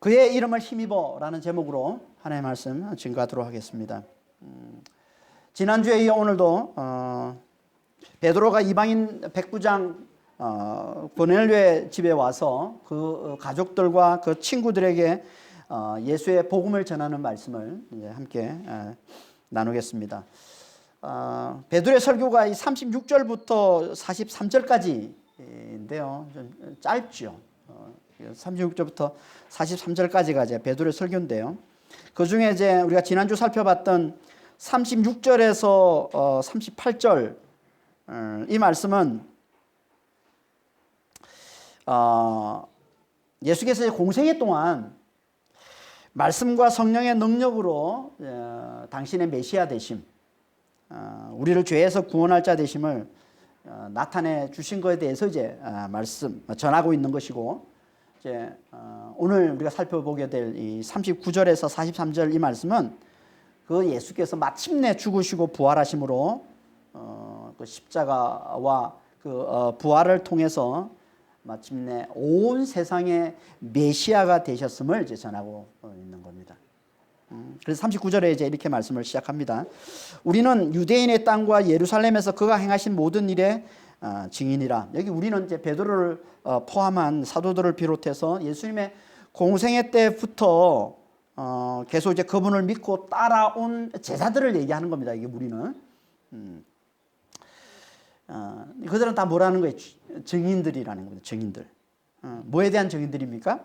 그의 이름을 힘입어라는 제목으로 하나님의 말씀 증거하도록 하겠습니다. 지난주에 이어 오늘도 베드로가 이방인 백부장 고넬료의 집에 와서 그 가족들과 그 친구들에게 예수의 복음을 전하는 말씀을 이제 함께 나누겠습니다. 베드로의 설교가 36절부터 43절까지인데요. 좀 짧죠. 36절부터 43절까지가 이제 베드로의 설교인데요. 그 중에 이제 우리가 지난주 살펴봤던 36절에서 38절 이 말씀은 예수께서 공생애 동안 말씀과 성령의 능력으로 당신의 메시아 되심, 우리를 죄에서 구원할 자 되심을 나타내 주신 것에 대해서 이제 말씀 전하고 있는 것이고, 이제 오늘 우리가 살펴보게 될 이 39절에서 43절 이 말씀은 그 예수께서 마침내 죽으시고 부활하심으로 그 십자가와 그 부활을 통해서 마침내 온 세상의 메시아가 되셨음을 이제 전하고 있는 겁니다. 그래서 39절에 이제 이렇게 말씀을 시작합니다. 우리는 유대인의 땅과 예루살렘에서 그가 행하신 모든 일에 증인이라. 여기 우리는 이제 베드로를 포함한 사도들을 비롯해서 예수님의 공생애 때부터 계속 이제 그분을 믿고 따라온 제자들을 얘기하는 겁니다. 이게 우리는 그들은 다 뭐라는 거예요? 증인들이라는 겁니다. 증인들. 뭐에 대한 증인들입니까?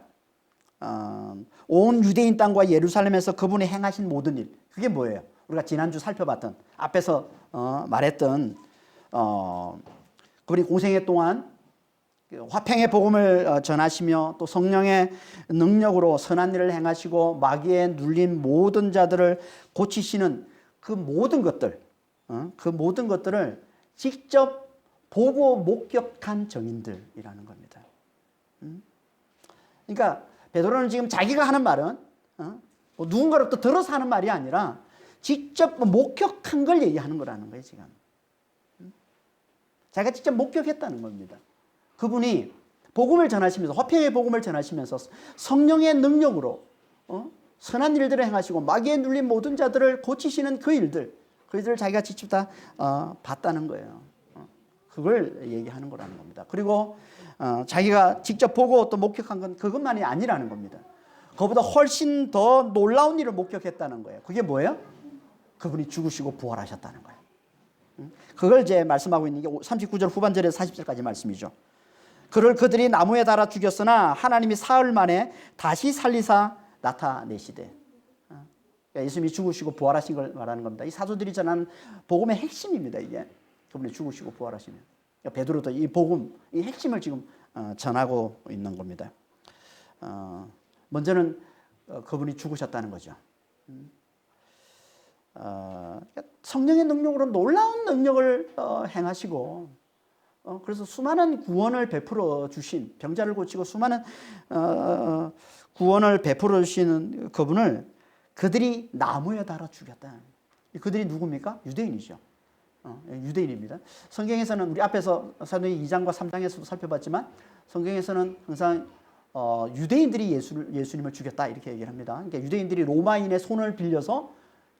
온 유대인 땅과 예루살렘에서 그분이 행하신 모든 일. 그게 뭐예요? 우리가 지난주 살펴봤던 앞에서 말했던 그분이 공생애 동안 화평의 복음을 전하시며 또 성령의 능력으로 선한 일을 행하시고 마귀에 눌린 모든 자들을 고치시는 그 모든 것들, 그 모든 것들을 직접 보고 목격한 증인들이라는 겁니다. 그러니까 베드로는 지금 자기가 하는 말은 누군가로부터 들어서 하는 말이 아니라 직접 목격한 걸 얘기하는 거라는 거예요. 지금 자기가 직접 목격했다는 겁니다. 그분이 복음을 전하시면서, 화평의 복음을 전하시면서 성령의 능력으로 선한 일들을 행하시고 마귀에 눌린 모든 자들을 고치시는 그 일들을 자기가 직접 다 봤다는 거예요. 그걸 얘기하는 거라는 겁니다. 그리고 자기가 직접 보고 또 목격한 건 그것만이 아니라는 겁니다. 그보다 훨씬 더 놀라운 일을 목격했다는 거예요. 그게 뭐예요? 그분이 죽으시고 부활하셨다는 거예요. 그걸 이제 말씀하고 있는 게 39절 후반절에서 40절까지 말씀이죠. 그를 그들이 나무에 달아 죽였으나 하나님이 사흘 만에 다시 살리사 나타내시되. 예수님이 죽으시고 부활하신 걸 말하는 겁니다. 이 사도들이 전하는 복음의 핵심입니다. 이게 그분이 죽으시고 부활하시면. 베드로도 이 복음, 이 핵심을 지금 전하고 있는 겁니다. 먼저는 그분이 죽으셨다는 거죠. 성령의 능력으로 놀라운 능력을 행하시고, 그래서 수많은 구원을 베풀어 주신, 병자를 고치고 수많은 구원을 베풀어 주시는 그분을 그들이 나무에 달아 죽였다. 그들이 누굽니까? 유대인이죠. 유대인입니다. 성경에서는 우리 앞에서 사도행전 2장과 3장에서도 살펴봤지만 성경에서는 항상 유대인들이 예수님을 죽였다 이렇게 얘기를 합니다. 그러니까 유대인들이 로마인의 손을 빌려서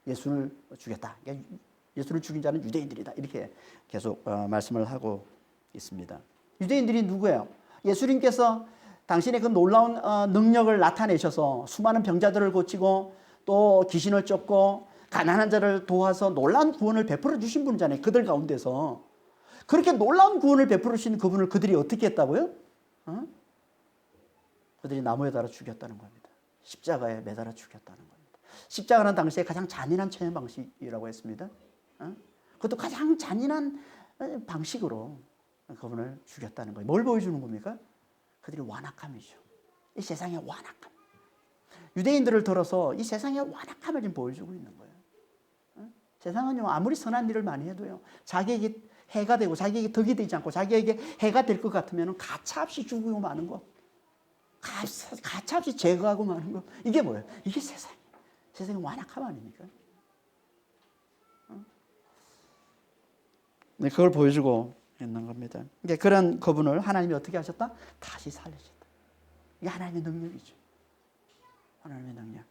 예수를 죽였다. 그러니까 예수를 죽인 자는 유대인들이다. 이렇게 계속 말씀을 하고 있습니다. 유대인들이 누구예요? 예수님께서 당신의 그 놀라운 능력을 나타내셔서 수많은 병자들을 고치고 또 귀신을 쫓고 가난한 자를 도와서 놀라운 구원을 베풀어 주신 분이잖아요. 그들 가운데서 그렇게 놀라운 구원을 베풀어 주신 그분을 그들이 어떻게 했다고요? 그들이 나무에 달아 죽였다는 겁니다. 십자가에 매달아 죽였다는 겁니다. 십자가는 당시에 가장 잔인한 처형 방식이라고 했습니다. 그것도 가장 잔인한 방식으로 그분을 죽였다는 거예요. 뭘 보여주는 겁니까? 그들이 완악함이죠. 이 세상의 완악함. 유대인들을 들어서 이 세상의 완악함을 지금 보여주고 있는 거예요. 세상은요, 아무리 선한 일을 많이 해도요, 자기에게 해가 되고 자기에게 덕이 되지 않고 자기에게 해가 될 것 같으면 가차없이 죽이고 마는 것, 가차없이 제거하고 마는 것, 이게 뭐예요? 이게 세상의 완악함 아닙니까? 네, 그걸 보여주고 있는 겁니다. 그러니까 그런 그분을 하나님이 어떻게 하셨다? 다시 살리셨다. 이게 하나님의 능력이죠. 하나님의 능력.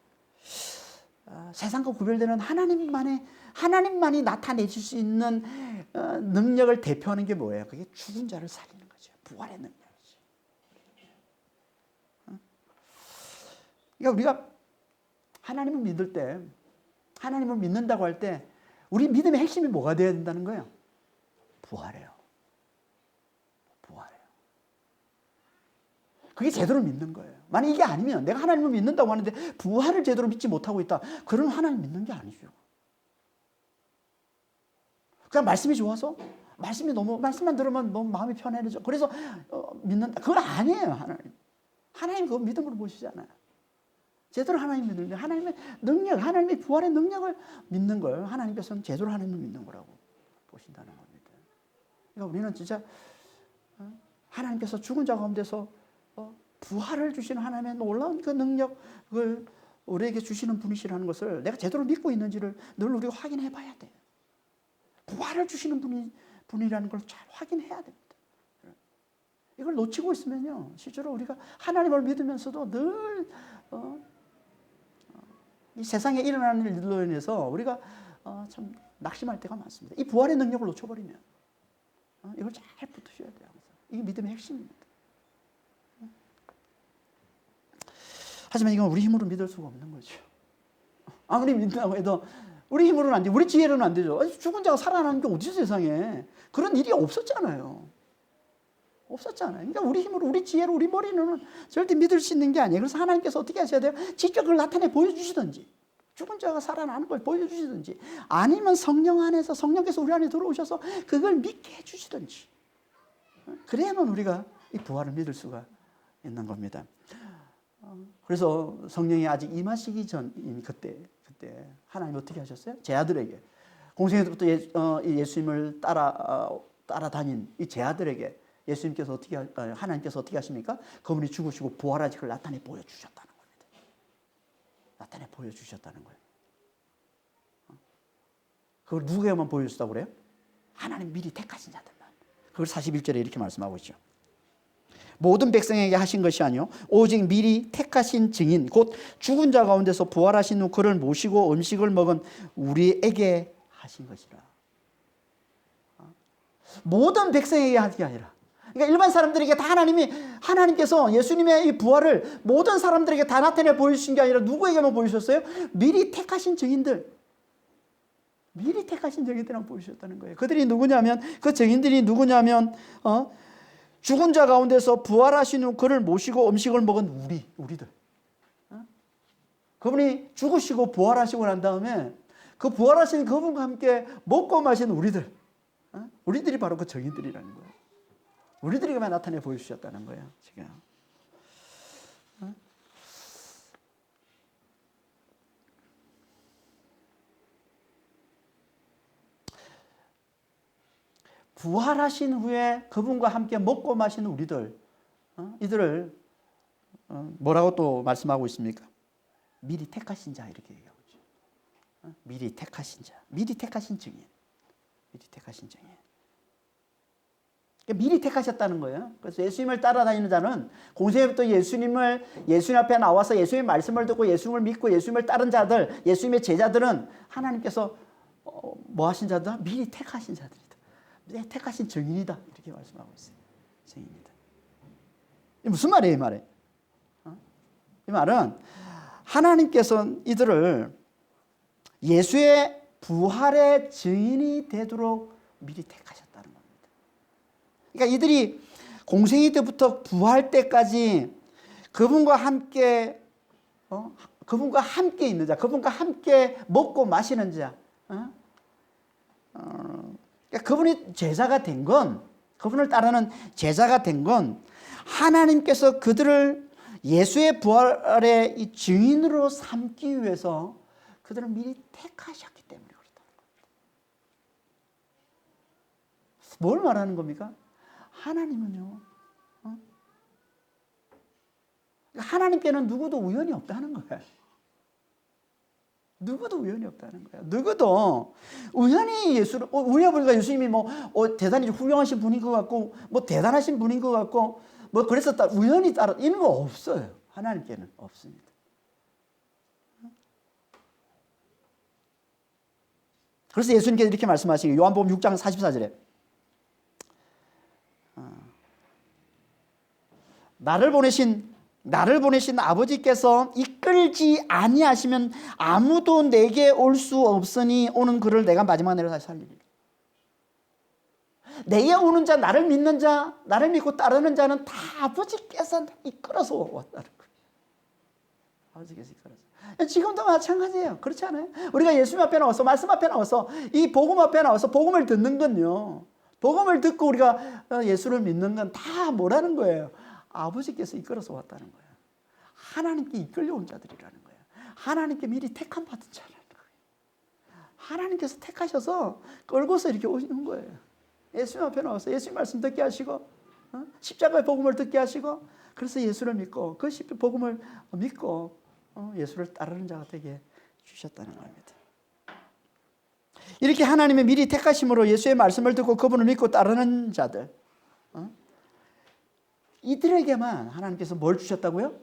세상과 구별되는 하나님만이 나타내실 수 있는 능력을 대표하는 게 뭐예요? 그게 죽은 자를 살리는 거죠. 부활의 능력이죠. 그러니까 우리가 하나님을 믿을 때, 하나님을 믿는다고 할 때 우리 믿음의 핵심이 뭐가 되어야 된다는 거예요? 부활이에요. 부활이에요. 그게 제대로 믿는 거예요. 만약 이게 아니면 내가 하나님을 믿는다고 하는데 부활을 제대로 믿지 못하고 있다. 그러면 하나님 믿는 게 아니죠. 그냥 말씀이 좋아서 말씀만 들으면 너무 마음이 편해져. 그래서 믿는다. 그건 아니에요. 하나님 그거 믿음으로 보시잖아요. 제대로 하나님 믿는데 하나님의 능력, 하나님의 부활의 능력을 믿는 걸 하나님께서는 제대로 하나님을 믿는 거라고 보신다는 겁니다. 그러니까 우리는 진짜 하나님께서 죽은 자 가운데서 부활을 주시는 하나님의 놀라운 그 능력을 우리에게 주시는 분이시라는 것을 내가 제대로 믿고 있는지를 늘 우리가 확인해 봐야 돼요. 부활을 주시는 분이라는 걸 잘 확인해야 됩니다. 이걸 놓치고 있으면요, 실제로 우리가 하나님을 믿으면서도 늘 이 세상에 일어나는 일들로 인해서 우리가 참 낙심할 때가 많습니다. 이 부활의 능력을 놓쳐버리면 이걸 잘 붙으셔야 돼요. 이게 믿음의 핵심입니다. 하지만 이건 우리 힘으로 믿을 수가 없는 거죠. 아무리 믿는다고 해도 우리 힘으로는 안 돼요. 우리 지혜로는 안 되죠. 죽은 자가 살아나는 게 어디서 세상에. 그런 일이 없었잖아요. 그러니까 우리 힘으로, 우리 지혜로, 우리 머리로는 절대 믿을 수 있는 게 아니에요. 그래서 하나님께서 어떻게 하셔야 돼요? 직접 그걸 나타내 보여주시든지, 죽은 자가 살아나는 걸 보여주시든지, 아니면 성령 안에서, 성령께서 우리 안에 들어오셔서 그걸 믿게 해주시든지. 그래야만 우리가 이 부활을 믿을 수가 있는 겁니다. 그래서 성령이 아직 임하시기 전 그때 하나님 어떻게 하셨어요? 제 아들에게, 공생애 때부터 예수님을 따라다닌 이 제 아들에게 하나님께서 어떻게 하십니까? 그분이 죽으시고 부활하신 걸 나타내 보여주셨다는 겁니다. 나타내 보여주셨다는 거예요. 그걸 누구에게만 보여주셨다고 그래요? 하나님 미리 택하신 자들만. 그걸 41절에 이렇게 말씀하고 있죠. 모든 백성에게 하신 것이 아니요 오직 미리 택하신 증인 곧 죽은 자 가운데서 부활하신 후 그를 모시고 음식을 먹은 우리에게 하신 것이라. 모든 백성에게 하는 게 아니라, 그러니까 일반 사람들에게 다 하나님께서 예수님의 이 부활을 모든 사람들에게 다 나타내 보여주신 게 아니라 누구에게만 보여주셨어요? 미리 택하신 증인들한테 보여주셨다는 거예요. 그들이 누구냐면, 그 증인들이 누구냐면 죽은 자 가운데서 부활하신 후 그를 모시고 음식을 먹은 우리들. 그분이 죽으시고 부활하시고 난 다음에 그 부활하신 그분과 함께 먹고 마신 우리들이 바로 그 증인들이라는 거예요. 우리들에게만 나타내 보여주셨다는 거예요. 지금. 부활하신 후에 그분과 함께 먹고 마시는 우리들, 이들을 뭐라고 또 말씀하고 있습니까? 미리 택하신 자 이렇게 얘기하고 있죠. 미리 택하신 자, 미리 택하신 증인, 미리 택하신 증인. 미리 택하셨다는 거예요. 그래서 예수님을 따라다니는 자는 공생애부터 예수님 앞에 나와서 예수님의 말씀을 듣고 예수님을 믿고 예수님을 따른 자들, 예수님의 제자들은 하나님께서 뭐 하신 자들? 미리 택하신 자들이다. 택하신 증인이다. 이렇게 말씀하고 있어요. 증인이다. 이게 무슨 말이에요, 이 말에? 이 말은 하나님께서 이들을 예수의 부활의 증인이 되도록 미리 택하셨다는 겁니다. 그러니까 이들이 공생애 때부터 부활 때까지 그분과 함께 있는 자, 그분과 함께 먹고 마시는 자, 그러니까 그분이 제자가 된 건, 그분을 따르는 제자가 된 건 하나님께서 그들을 예수의 부활의 이 증인으로 삼기 위해서 그들을 미리 택하셨기 때문에 그렇다는 겁니다. 뭘 말하는 겁니까? 하나님은요, 하나님께는 누구도 우연이 없다는 거예요. 누구도 우연이 없다는 거예요. 누구도 우연히 우연히 보니까 예수님이 대단히 훌륭하신 분인 것 같고, 대단하신 분인 것 같고, 그래서 우연히 따라, 이런 거 없어요. 하나님께는 없습니다. 그래서 예수님께서 이렇게 말씀하시는 거예요. 요한복음 6장 44절에 나를 보내신 아버지께서 이끌지 아니하시면 아무도 내게 올 수 없으니 오는 그를 내가 마지막 날에 다시 살리리라. 내게 오는 자, 나를 믿는 자, 나를 믿고 따르는 자는 다 아버지께서 이끌어서 왔다는 거예요. 아버지께서 이끌어서. 지금도 마찬가지예요. 그렇지 않아요? 우리가 예수님 앞에 나와서, 말씀 앞에 나와서, 이 복음 앞에 나와서 복음을 듣는 건요, 복음을 듣고 우리가 예수를 믿는 건 다 뭐라는 거예요? 아버지께서 이끌어서 왔다는 거예요. 하나님께 이끌려온 자들이라는 거예요. 하나님께 미리 택함 받은 자라는 거예요. 하나님께서 택하셔서 끌고서 이렇게 오시는 거예요. 예수님 앞에 나와서 예수님 말씀 듣게 하시고, 십자가의 복음을 듣게 하시고, 그래서 예수를 믿고 그 복음을 믿고 예수를 따르는 자가 되게 주셨다는 겁니다. 이렇게 하나님의 미리 택하심으로 예수의 말씀을 듣고 그분을 믿고 따르는 자들, 이들에게만 하나님께서 뭘 주셨다고요?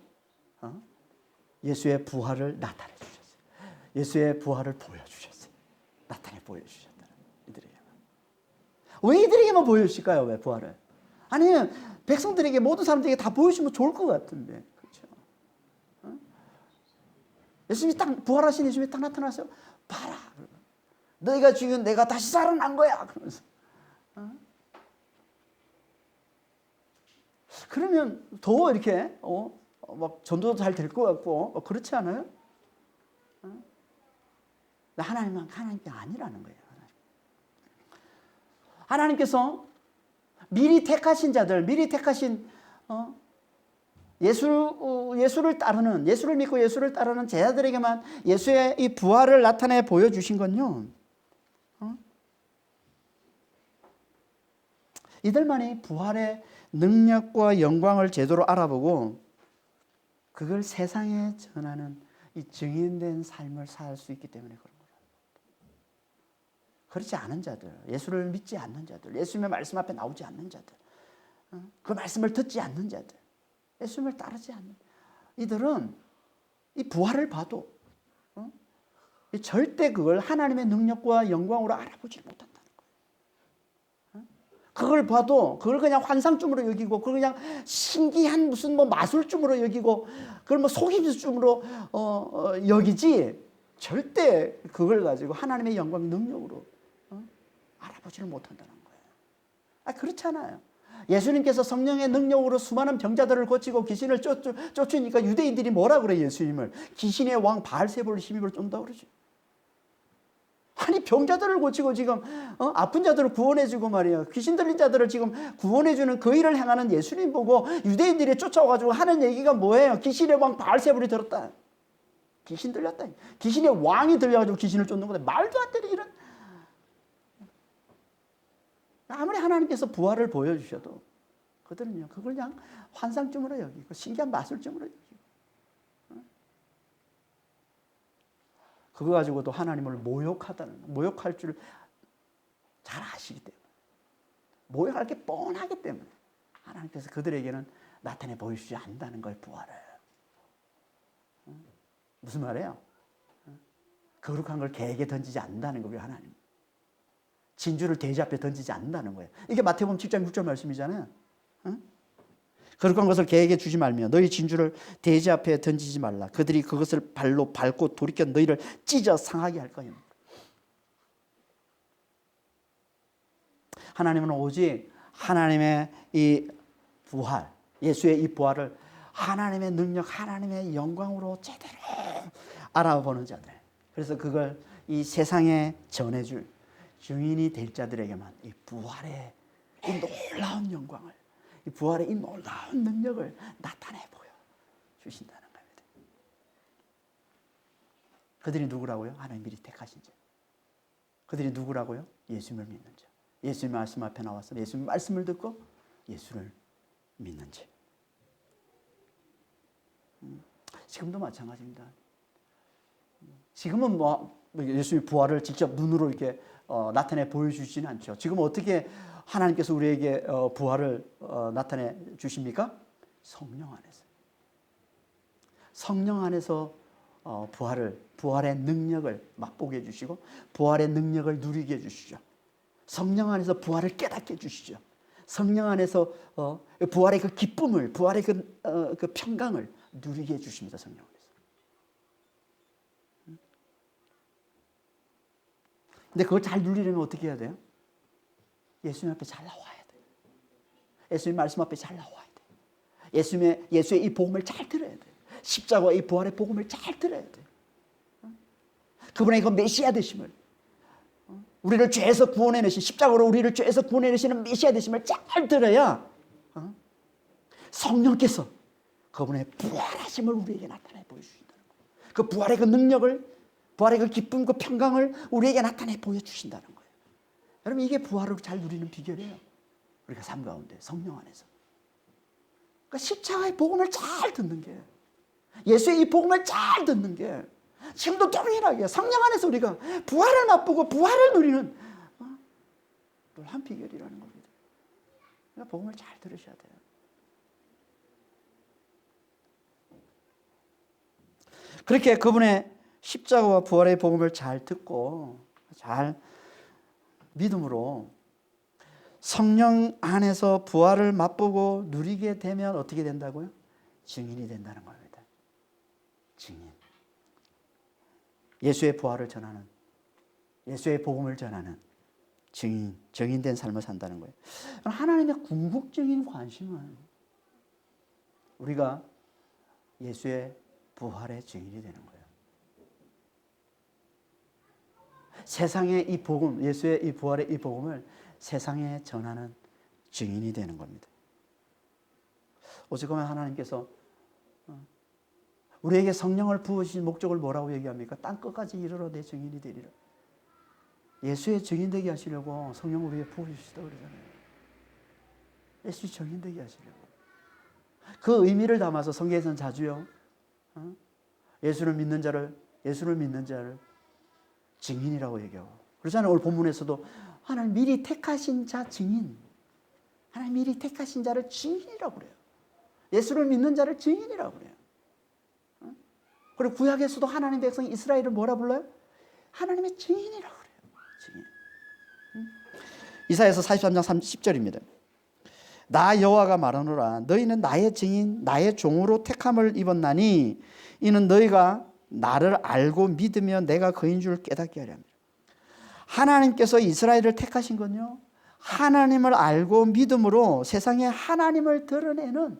예수의 부활을 나타내 주셨어요. 예수의 부활을 보여주셨어요. 나타내 보여주셨다는 이들에게만. 왜 이들에게만 보여주실까요? 왜 부활을? 아니면 백성들에게, 모든 사람들에게 다 보여주면 좋을 것 같은데, 그렇죠? 예수님이 딱 부활하신 예수님이 딱 나타나서 봐라, 너희가 지금 내가 다시 살아난 거야, 그러면서. 그러면 더 이렇게 막 전도도 잘 될 것 같고 그렇지 않아요? 하나님은 하나님께 아니라는 거예요. 하나님께서 미리 택하신 자들, 미리 택하신 예수를 따르는, 예수를 믿고 예수를 따르는 제자들에게만 예수의 이 부활을 나타내 보여주신 건요, 이들만이 부활의 능력과 영광을 제대로 알아보고 그걸 세상에 전하는 이 증인된 삶을 살 수 있기 때문에 그런 거예요. 그렇지 않은 자들, 예수를 믿지 않는 자들, 예수님의 말씀 앞에 나오지 않는 자들, 그 말씀을 듣지 않는 자들, 예수님을 따르지 않는 이들은 이 부활을 봐도 절대 그걸 하나님의 능력과 영광으로 알아보지 못한다는 거예요. 그걸 봐도 그걸 그냥 환상쯤으로 여기고, 그걸 그냥 신기한 무슨 뭐 마술쯤으로 여기고, 그걸 뭐 속임수쯤으로 여기지, 절대 그걸 가지고 하나님의 영광 능력으로 알아보지를 못한다는 거예요. 그렇잖아요. 예수님께서 성령의 능력으로 수많은 병자들을 고치고 귀신을 쫓으니까 유대인들이 뭐라 그래? 예수님을 귀신의 왕 바알세불을 힘입어 쫓는다고 그러죠. 아니, 병자들을 고치고 지금 아픈 자들을 구원해주고 말이야, 귀신 들린 자들을 지금 구원해주는 그 일을 행하는 예수님 보고 유대인들이 쫓아와가지고 하는 얘기가 뭐예요? 귀신의 왕 바알세불이 들었다, 귀신 들렸다, 귀신의 왕이 들려가지고 귀신을 쫓는 건데, 말도 안 되는 이런. 아무리 하나님께서 부활을 보여주셔도 그들은요, 그걸 그냥 환상쯤으로 여기고 신기한 마술쯤으로 여기고, 그거 가지고도 하나님을 모욕할 줄 잘 아시기 때문에, 모욕할 게 뻔하기 때문에 하나님께서 그들에게는 나타내 보여주지 않는다는 거예요, 부활을. 무슨 말이에요? 거룩한 걸 개에게 던지지 않는다는 거예요, 하나님. 진주를 돼지 앞에 던지지 않는다는 거예요. 이게 마태복음 7장 6절 말씀이잖아요. 거룩한 것을 개에게 주지 말며 너희 진주를 돼지 앞에 던지지 말라. 그들이 그것을 발로 밟고 돌이켜 너희를 찢어 상하게 할 거니라. 하나님은 오직 하나님의 이 부활, 예수의 이 부활을 하나님의 능력, 하나님의 영광으로 제대로 알아보는 자들, 그래서 그걸 이 세상에 전해줄 증인이 될 자들에게만 이 부활의 이 놀라운 영광을, 이 부활의 이 놀라운 능력을 나타내 보여 주신다는 겁니다. 그들이 누구라고요? 하나님 미리 택하신 자. 그들이 누구라고요? 예수님을 믿는 자. 예수님 말씀 앞에 나와서 예수님 말씀을 듣고 예수를 믿는 자. 지금도 마찬가지입니다. 지금은 뭐 예수의 부활을 직접 눈으로 이렇게 나타내 보여주지는 않죠. 지금 어떻게 하나님께서 우리에게 부활을 나타내 주십니까? 성령 안에서. 성령 안에서 부활의 능력을 맛보게 해주시고 부활의 능력을 누리게 해주시죠. 성령 안에서 부활을 깨닫게 해주시죠. 성령 안에서 부활의 그 기쁨을, 부활의 그 평강을 누리게 해주십니다. 성령 안에서. 근데 그걸 잘 누리려면 어떻게 해야 돼요? 예수님 앞에 잘 나와야 돼요. 예수님 말씀 앞에 잘 나와야 돼요. 예수의 이 복음을 잘 들어야 돼요. 십자가와 이 부활의 복음을 잘 들어야 돼요. 그분의 그 메시아 되심을, 우리를 죄에서 구원해내신, 십자가로 우리를 죄에서 구원해내시는 메시아 되심을 잘 들어야 성령께서 그분의 부활하심을 우리에게 나타내 보여주신다는 거예요. 그 부활의 그 능력을, 부활의 그 기쁨, 그 평강을 우리에게 나타내 보여주신다는 거예요. 여러분, 이게 부활을 잘 누리는 비결이에요. 우리가 삶 가운데 성령 안에서. 그러니까 십자가의 복음을 잘 듣는 게, 예수의 이 복음을 잘 듣는 게 지금도 동일하게 성령 안에서 우리가 부활을 맛보고 부활을 누리는 놀라운 비결이라는 겁니다. 그러니까 복음을 잘 들으셔야 돼요. 그렇게 그분의 십자가와 부활의 복음을 잘 듣고 잘 믿음으로 성령 안에서 부활을 맛보고 누리게 되면 어떻게 된다고요? 증인이 된다는 겁니다. 증인. 예수의 부활을 전하는, 예수의 복음을 전하는 증인, 증인된 삶을 산다는 거예요. 하나님의 궁극적인 관심은 우리가 예수의 부활의 증인이 되는 거예요. 세상의 이 복음, 예수의 이 부활의 이 복음을 세상에 전하는 증인이 되는 겁니다. 오죽하면 하나님께서 우리에게 성령을 부으신 목적을 뭐라고 얘기합니까? 땅 끝까지 이르러 내 증인이 되리라. 예수의 증인 되게 하시려고 성령을 우리에게 부으시다 그러잖아요. 예수의 증인 되게 하시려고. 그 의미를 담아서 성경에서는 자주요, 예수를 믿는 자를 증인이라고 얘기하고 그러잖아요. 오늘 본문에서도 하나님 미리 택하신 자 증인, 하나님 미리 택하신 자를 증인이라고 그래요. 예수를 믿는 자를 증인이라고 그래요. 그리고 구약에서도 하나님 백성 이스라엘을 뭐라 불러요? 하나님의 증인이라고 그래요. 증인. 이사야서 43장 30절입니다. 나 여호와가 말하노라 너희는 나의 증인 나의 종으로 택함을 입었나니 이는 너희가 나를 알고 믿으며 내가 그인 줄 깨닫게 하려 합니다. 하나님께서 이스라엘을 택하신 건요, 하나님을 알고 믿음으로 세상에 하나님을 드러내는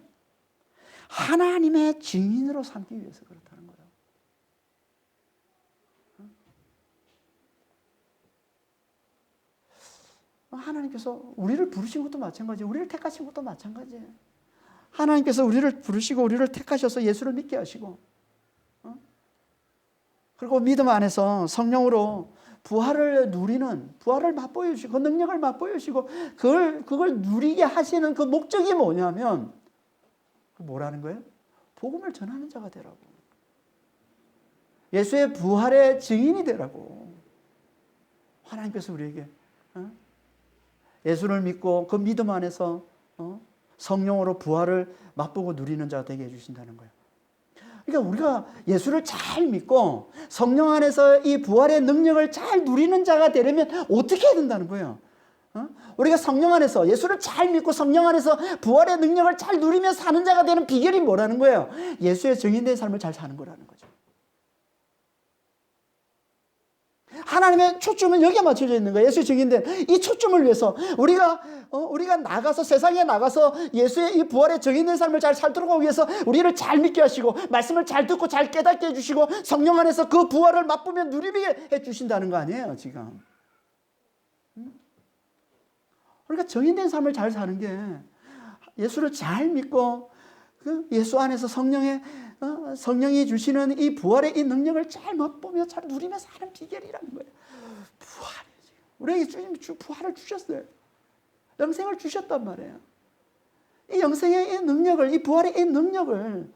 하나님의 증인으로 삼기 위해서 그렇다는 거예요. 하나님께서 우리를 부르신 것도 마찬가지예요. 우리를 택하신 것도 마찬가지예요. 하나님께서 우리를 부르시고 우리를 택하셔서 예수를 믿게 하시고, 그리고 믿음 안에서 성령으로 부활을 누리는, 부활을 맛보여 주시고 그 능력을 맛보여 주시고 그걸 누리게 하시는 그 목적이 뭐냐면 뭐라는 거예요? 복음을 전하는 자가 되라고. 예수의 부활의 증인이 되라고. 하나님께서 우리에게 예수를 믿고 그 믿음 안에서 성령으로 부활을 맛보고 누리는 자가 되게 해주신다는 거예요. 그러니까 우리가 예수를 잘 믿고 성령 안에서 이 부활의 능력을 잘 누리는 자가 되려면 어떻게 해야 된다는 거예요? 우리가 성령 안에서 예수를 잘 믿고 성령 안에서 부활의 능력을 잘 누리며 사는 자가 되는 비결이 뭐라는 거예요? 예수의 증인된 삶을 잘 사는 거라는 거죠. 하나님의 초점은 여기에 맞춰져 있는 거예요. 예수의 증인된 이 초점을 위해서 우리가 나가서 세상에 나가서 예수의 이 부활의 증인된 삶을 잘 살도록 하기 위해서 우리를 잘 믿게 하시고 말씀을 잘 듣고 잘 깨닫게 해주시고 성령 안에서 그 부활을 맛보며 누리게 해주신다는 거 아니에요 지금. 우리가 증인된 삶을 잘 사는 게 예수를 잘 믿고 그 예수 안에서 성령이 주시는 이 부활의 이 능력을 잘 맛보며 잘 누리며 사는 비결이라는 거예요. 부활이지. 우리에게 주님이 부활을 주셨어요. 영생을 주셨단 말이에요. 이 영생의 이 능력을, 이 부활의 이 능력을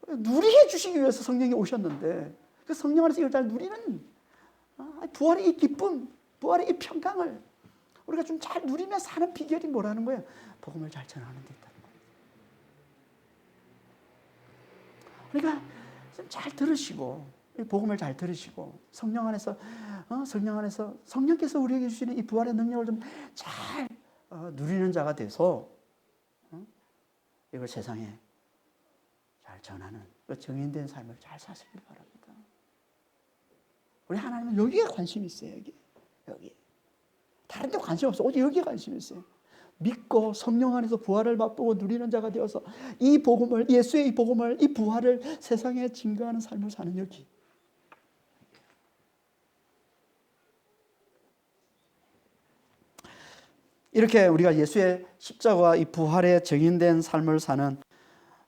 누리게 해주시기 위해서 성령이 오셨는데 그 성령 안에서 이걸 잘 누리는 부활의 이 기쁨, 부활의 이 평강을 우리가 좀 잘 누리며 사는 비결이 뭐라는 거예요? 복음을 잘 전하는 데 있다는 거예요. 그러니까 잘 들으시고 이 복음을 잘 들으시고 성령 안에서 성령께서 우리에게 주시는 이 부활의 능력을 좀 잘 누리는 자가 돼서 이걸 세상에 잘 전하는 그 정인된 삶을 잘 사시길 바랍니다. 우리 하나님은 여기에 관심이 있어요. 여기. 다른 데 관심 없어. 오직 여기에 관심이 있어요. 믿고 성령 안에서 부활을 맛보고 누리는 자가 되어서 이 복음을, 예수의 이 복음을, 이 부활을 세상에 증거하는 삶을 사는 여기. 이렇게 우리가 예수의 십자가와 이 부활의 증인된 삶을 사는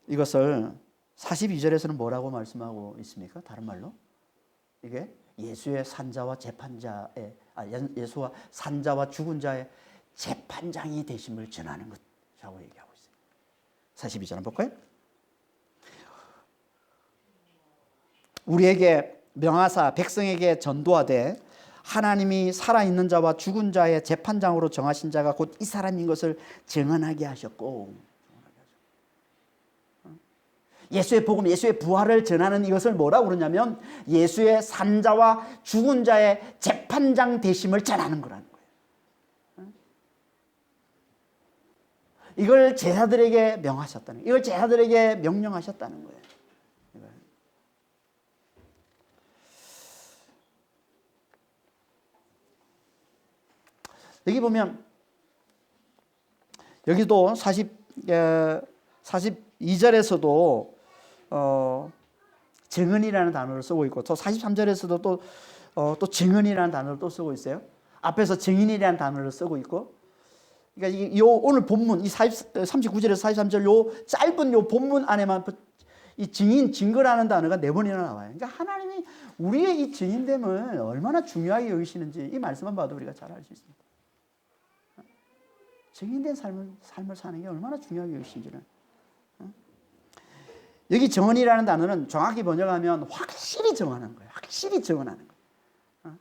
이것을 42절에서는 뭐라고 말씀하고 있습니까? 다른 말로 이게 예수의 산자와 재판자의 예수와 산자와 죽은 자의 재판장이 되심을 전하는 것이라고 얘기하고 있어요. 42절 한번 볼까요? 우리에게 명하사 백성에게 전도하되 하나님이 살아있는 자와 죽은 자의 재판장으로 정하신 자가 곧 이 사람인 것을 증언하게 하셨고, 예수의 복음, 예수의 부활을 전하는 이것을 뭐라고 그러냐면 예수의 산자와 죽은 자의 재판장 되심을 전하는 거라는 거예요. 이걸 제사들에게 명하셨다는 거예요. 이걸 제사들에게 명령하셨다는 거예요. 여기 보면 여기도 42절에서도 증언이라는 단어를 쓰고 있고 또 43절에서도 또 증언이라는 단어를 또 쓰고 있어요. 앞에서 증인이라는 단어를 쓰고 있고, 그러니까 오늘 본문 이 39절에서 43절 요 짧은 요 본문 안에만 이 증거라는 단어가 4번이나 나와요. 그러니까 하나님이 우리의 이 증인됨을 얼마나 중요하게 여기시는지 이 말씀만 봐도 우리가 잘 알 수 있습니다. 증인된 삶을 사는 게 얼마나 중요하게 여기시는지는. 여기 정언이라는 단어는 정확히 번역하면 확실히 정언하는 거예요. 확실히 정언하는 거예요.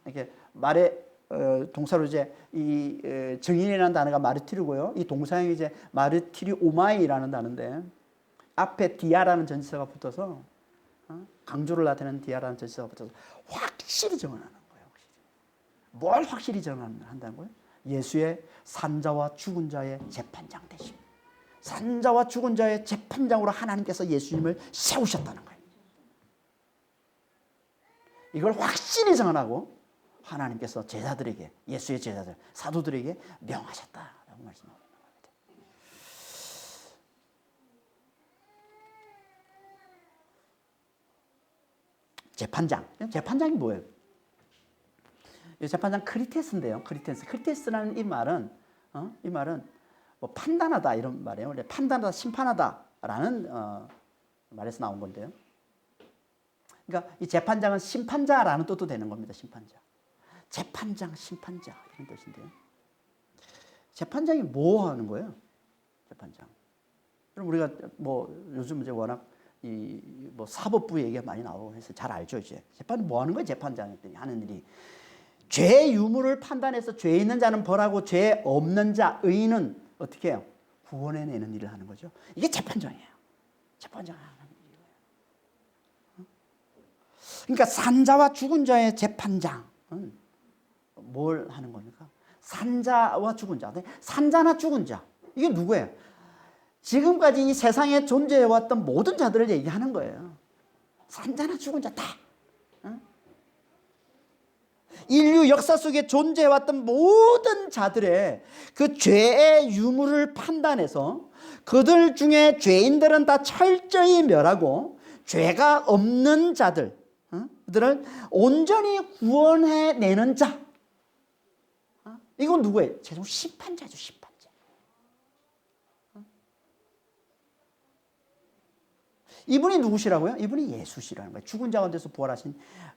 이렇게 말에 동사로 이제 이 정인이라는 단어가 마르티르고요. 이 동사형이 이제 마르티리오마이라는 단어인데 앞에 디아라는 전치사가 붙어서 강조를 나타내는 디아라는 전치사가 붙어서 확실히 정언하는 거예요. 확실히. 뭘 확실히 정언한다는 거예요? 예수의 산자와 죽은 자의 재판장 되심. 산자와 죽은 자의 재판장으로 하나님께서 예수님을 세우셨다는 거예요. 이걸 확실히 정언하고 하나님께서 제자들에게, 예수의 제자들, 사도들에게 명하셨다라고 말씀하고 있는 겁니다. 재판장. 재판장이 뭐예요? 이 재판장 크리테스인데요. 크리테스라는 이 말은 뭐 판단하다 이런 말이에요. 원래 판단하다, 심판하다라는 말에서 나온 건데요. 그러니까 이 재판장은 심판자라는 뜻도 되는 겁니다. 심판자. 재판장, 심판자 이런 뜻인데요. 재판장이 뭐 하는 거예요? 재판장. 그럼 우리가 뭐 요즘 이제 워낙 이 뭐 사법부 얘기가 많이 나오고 해서 잘 알죠. 이제 재판은 뭐 하는 거예요? 재판장이 하는 일이 죄 유무를 판단해서 죄 있는 자는 벌하고 죄 없는 자 의인은 어떻게 해요? 구원해내는 일을 하는 거죠. 이게 재판장이에요. 재판장 하는 일이에요. 그러니까 산자와 죽은 자의 재판장은 뭘 하는 겁니까? 산자와 죽은 자, 산자나 죽은 자 이게 누구예요? 지금까지 이 세상에 존재해왔던 모든 자들을 얘기하는 거예요. 산자나 죽은 자 다. 인류 역사 속에 존재해왔던 모든 자들의 그 죄의 유무를 판단해서 그들 중에 죄인들은 다 철저히 멸하고 죄가 없는 자들, 그들을 온전히 구원해내는 자. 이건 누구예요? 최종 심판자죠. 심판자. 이분이 누구시라고요? 이분이 예수시라는 거예요. 죽은 자 가운데서 부활하신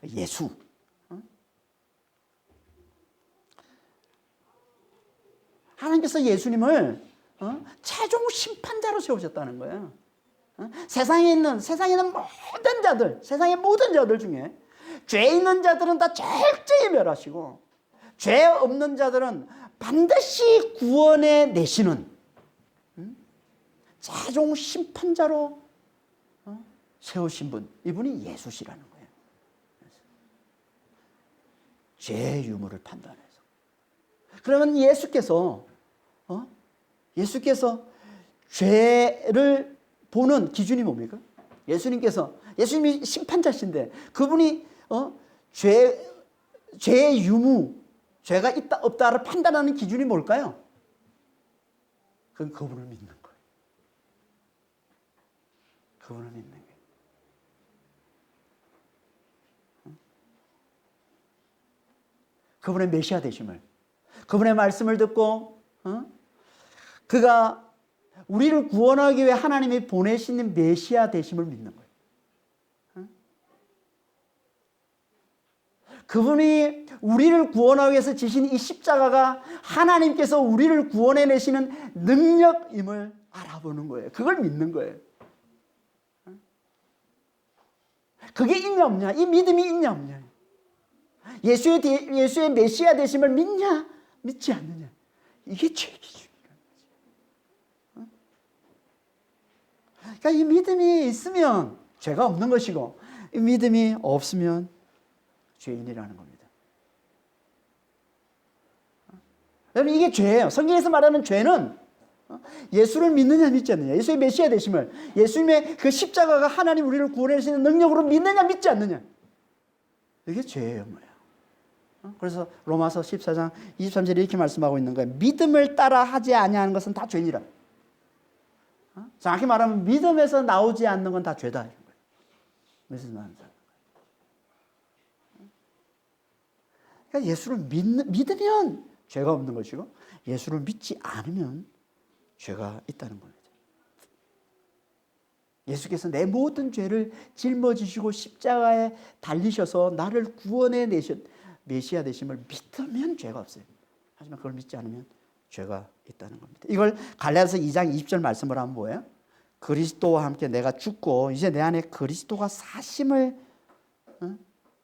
예수. 하나님께서 예수님을 최종 심판자로 세우셨다는 거예요. 세상에 있는 모든 자들, 세상의 모든 자들 중에 죄 있는 자들은 다 철저히 멸하시고 죄 없는 자들은 반드시 구원해 내시는 최종 심판자로 세우신 분, 이분이 예수시라는 거예요. 죄의 유무를 판단해서. 그러면 예수께서 죄를 보는 기준이 뭡니까? 예수님이 심판자신데 그분이 죄의 유무, 죄가 있다 없다를 판단하는 기준이 뭘까요? 그건 그분을 믿는 거예요. 그분을 믿는 거예요. 그분의 메시아 되심을, 그분의 말씀을 듣고 그가 우리를 구원하기 위해 하나님이 보내시는 메시아 되심을 믿는 거예요. 그분이 우리를 구원하기 위해서 지신 이 십자가가 하나님께서 우리를 구원해내시는 능력임을 알아보는 거예요. 그걸 믿는 거예요. 그게 있냐 없냐? 이 믿음이 있냐 없냐? 예수의 메시아 되심을 믿냐 믿지 않느냐? 이게 죄 기준이라는 거죠. 그러니까 이 믿음이 있으면 죄가 없는 것이고 이 믿음이 없으면 죄인이라는 겁니다. 여러분, 이게 죄예요. 성경에서 말하는 죄는 예수를 믿느냐 믿지 않느냐, 예수의 메시아 되심을, 예수님의 그 십자가가 하나님 우리를 구원해주시는 능력으로 믿느냐 믿지 않느냐, 이게 죄예요. 뭐야. 그래서 로마서 14장 23절에 이렇게 말씀하고 있는 거예요. 믿음을 따라 하지 아니하는 것은 다 죄니라. 정확히 말하면 믿음에서 나오지 않는 건 다 죄다. 믿음에서 나오는 사람. 그러니까 예수를 믿으면 죄가 없는 것이고 예수를 믿지 않으면 죄가 있다는 겁니다. 예수께서 내 모든 죄를 짊어지시고 십자가에 달리셔서 나를 구원해 내신 메시아 되심을 믿으면 죄가 없어요. 하지만 그걸 믿지 않으면 죄가 있다는 겁니다. 이걸 갈라디아서 2장 20절 말씀을 하면 뭐예요? 그리스도와 함께 내가 죽고 이제 내 안에 그리스도가 사심을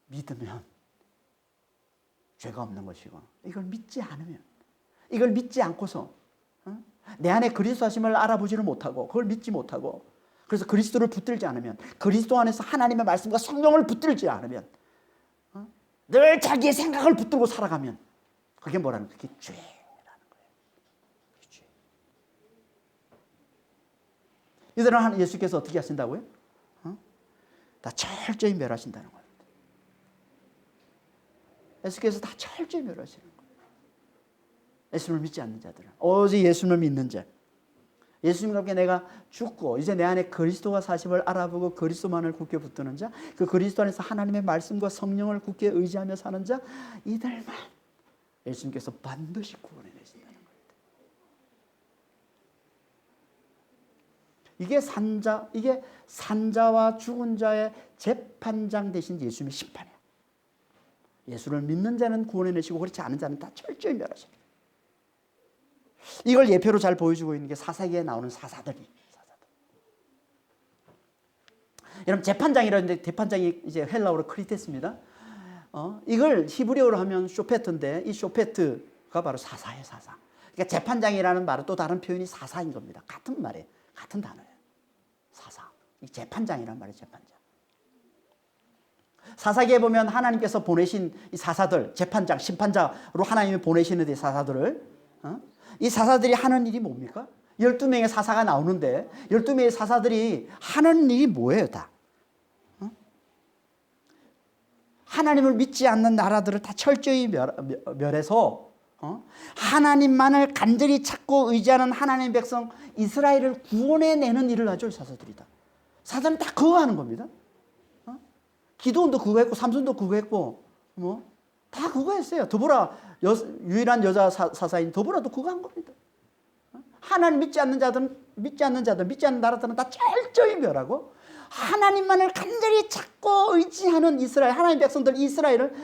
믿으면 죄가 없는 것이고, 이걸 믿지 않으면, 이걸 믿지 않고서 내 안에 그리스도 하심을 알아보지를 못하고 그걸 믿지 못하고, 그래서 그리스도를 붙들지 않으면, 그리스도 안에서 하나님의 말씀과 성령을 붙들지 않으면, 늘 자기의 생각을 붙들고 살아가면 그게 뭐라는 거예요? 그게 죄라는 거예요. 그게 죄. 이들은 예수께서 어떻게 하신다고요? 다 철저히 멸하신다는 거예요. 예수께서 다 철저히 멸하시는 거예요. 예수님을 믿지 않는 자들은, 오직 예수님을 믿는 자, 예수님과 함께 내가 죽고 이제 내 안에 그리스도가 사심을 알아보고 그리스도만을 굳게 붙드는 자, 그 그리스도 안에서 하나님의 말씀과 성령을 굳게 의지하며 사는 자, 이들만 예수님께서 반드시 구원해 내신다는 겁니다. 이게 산자와 죽은 자의 재판장 대신 예수님의 심판이야. 예수를 믿는 자는 구원해 내시고 그렇지 않은 자는 다 철저히 멸하시고, 이걸 예표로 잘 보여주고 있는 게 사사기에 나오는 사사들. 여러분, 재판장이라는데 재판장이 이제 헬라어로 크리테스입니다. 이걸 히브리어로 하면 쇼페트인데 이 쇼페트가 바로 사사예요, 사사. 그러니까 재판장이라는 말은 또 다른 표현이 사사인 겁니다. 같은 말이에요, 같은 단어예요. 사사. 이 재판장이라는 말이 재판장. 사사기에 보면 하나님께서 보내신 이 사사들, 재판장, 심판자로 하나님이 보내시는 이 사사들을, 이 사사들이 하는 일이 뭡니까? 12명의 사사가 나오는데 12명의 사사들이 하는 일이 뭐예요, 다? 하나님을 믿지 않는 나라들을 다 철저히 멸해서 하나님만을 간절히 찾고 의지하는 하나님의 백성 이스라엘을 구원해내는 일을 하죠, 사사들이다. 사사는 다 그거 하는 겁니다. 기도원도 그거 했고 삼손도 그거 했고 다 그거 했어요. 드보라, 유일한 여자 사사인 드보라도 그거 한 겁니다. 하나님 믿지 않는 나라들은 다 철저히 멸하고 하나님만을 간절히 찾고 의지하는 이스라엘, 하나님의 백성들 이스라엘을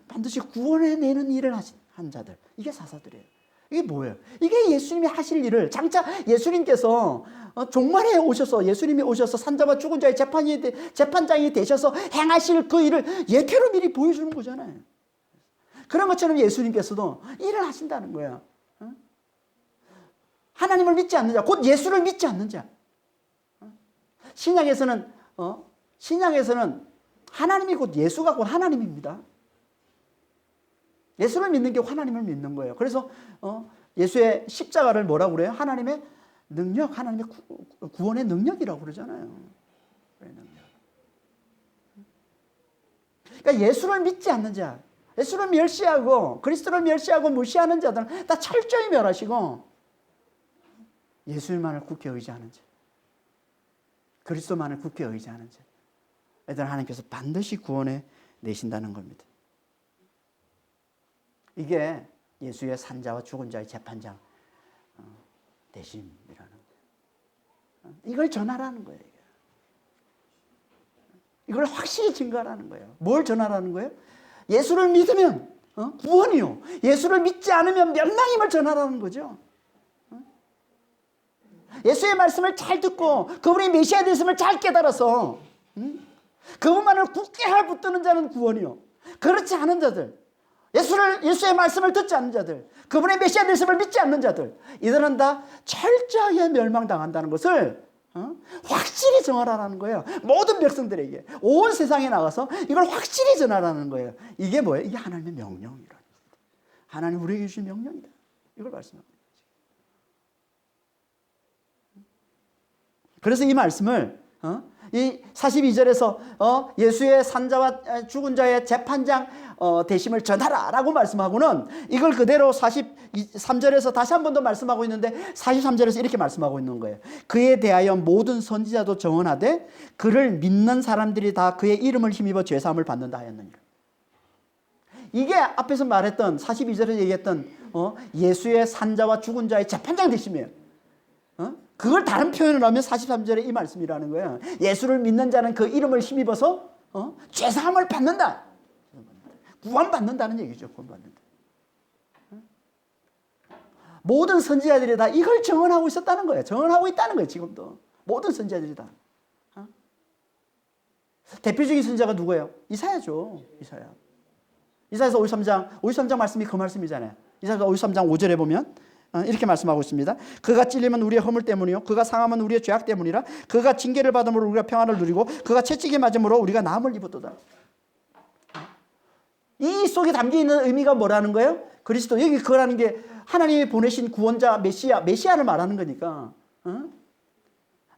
반드시 구원해내는 일을 한 자들, 이게 사사들이에요. 이게 뭐예요? 이게 예수님이 하실 일을, 장차 예수님께서 종말에 오셔서, 예수님이 오셔서 산자와 죽은 자의 재판장이 되셔서 행하실 그 일을 예표로 미리 보여주는 거잖아요. 그런 것처럼 예수님께서도 일을 하신다는 거예요. 하나님을 믿지 않는 자, 곧 예수를 믿지 않는 자. 신약에서는 신약에서는 하나님이 곧 예수가 곧 하나님입니다. 예수를 믿는 게 하나님을 믿는 거예요. 그래서 예수의 십자가를 뭐라고 그래요? 하나님의 능력, 하나님의 구원의 능력이라고 그러잖아요. 그러니까 예수를 믿지 않는 자, 예수를 멸시하고 그리스도를 멸시하고 무시하는 자들은 다 철저히 멸하시고, 예수만을 굳게 의지하는 자, 그리스도만을 굳게 의지하는 자, 애들 하나님께서 반드시 구원해 내신다는 겁니다. 이게 예수의 산자와 죽은 자의 재판장 대심이라는 거예요. 이걸 전하라는 거예요. 이걸 확실히 증거하라는 거예요. 뭘 전하라는 거예요? 예수를 믿으면 구원이요, 예수를 믿지 않으면 멸망임을 전하라는 거죠. 예수의 말씀을 잘 듣고 그분이 메시아 되심을 잘 깨달아서 그분만을 굳게 붙드는 자는 구원이요, 그렇지 않은 자들, 예수의 말씀을 듣지 않는 자들, 그분의 메시아 되심을 믿지 않는 자들, 이들은 다 철저하게 멸망당한다는 것을 확실히 전하라는 거예요. 모든 백성들에게, 온 세상에 나가서 이걸 확실히 전하라는 거예요. 이게 뭐예요? 이게 하나님의 명령이라는 겁니다. 하나님 우리에게 주신 명령이다, 이걸 말씀합니다. 그래서 이 말씀을 이 42절에서 예수의 산자와 죽은 자의 재판장 되심을 전하라 라고 말씀하고는, 이걸 그대로 43절에서 다시 한 번 더 말씀하고 있는데 43절에서 이렇게 말씀하고 있는 거예요. 그에 대하여 모든 선지자도 정언하되 그를 믿는 사람들이 다 그의 이름을 힘입어 죄사함을 받는다 하였느니라. 이게 앞에서 말했던 42절에 얘기했던 예수의 산자와 죽은 자의 재판장 되심이에요. 그걸 다른 표현을 하면 43절에 이 말씀이라는 거예요. 예수를 믿는 자는 그 이름을 힘입어서 죄사함을 받는다, 구원받는다는 얘기죠. 구원받는다. 모든 선지자들이 다 이걸 정언하고 있었다는 거예요. 정언하고 있다는 거예요. 지금도 모든 선지자들이 다. 대표적인 선지자가 누구예요? 이사야죠. 이사야서 53장 말씀이 그 말씀이잖아요. 이사야서 53장 5절에 보면 이렇게 말씀하고 있습니다. 그가 찔림은 우리의 허물 때문이요, 그가 상함은 우리의 죄악 때문이라. 그가 징계를 받음으로 우리가 평안을 누리고 그가 채찍에 맞음으로 우리가 나음을 입었도다. 이 속에 담겨있는 의미가 뭐라는 거예요? 그리스도, 여기 그거라는 게 하나님이 보내신 구원자 메시아를 말하는 거니까.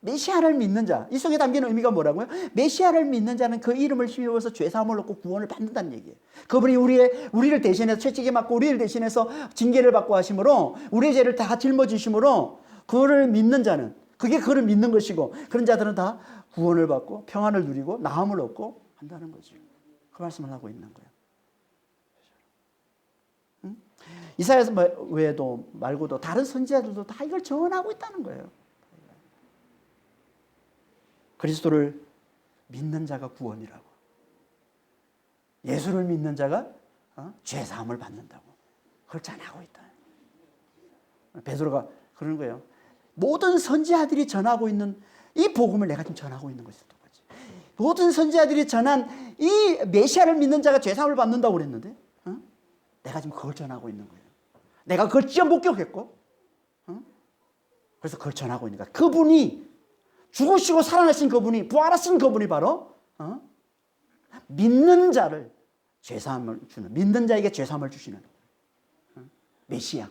메시아를 믿는 자, 이 속에 담기는 의미가 뭐라고요? 메시아를 믿는 자는 그 이름을 힘입어서 죄사함을 얻고 구원을 받는다는 얘기예요. 그분이 우리를 대신해서 채찍에 맞고 우리를 대신해서 징계를 받고 하심으로 우리의 죄를 다 짊어지심으로, 그를 믿는 자는, 그게 그를 믿는 것이고, 그런 자들은 다 구원을 받고 평안을 누리고 나음을 얻고 한다는 거죠. 그 말씀을 하고 있는 거예요. 이사야서 외에도 말고도 다른 선지자들도 다 이걸 정언하고 있다는 거예요. 그리스도를 믿는 자가 구원이라고, 예수를 믿는 자가 죄사함을 받는다고, 그걸 전하고 있다. 베드로가 그러는 거예요. 모든 선지자들이 전하고 있는 이 복음을 내가 지금 전하고 있는 것이 똑같이, 모든 선지자들이 전한 이 메시아를 믿는 자가 죄사함을 받는다고 그랬는데 내가 지금 그걸 전하고 있는 거예요. 내가 그걸 찌어 목격했고, 그래서 그걸 전하고 있는 거야. 그분이 죽으시고 살아나신 그분이, 부활하신 그분이 바로 믿는 자를 죄사함을 주는, 믿는 자에게 죄사함을 주시는 메시아,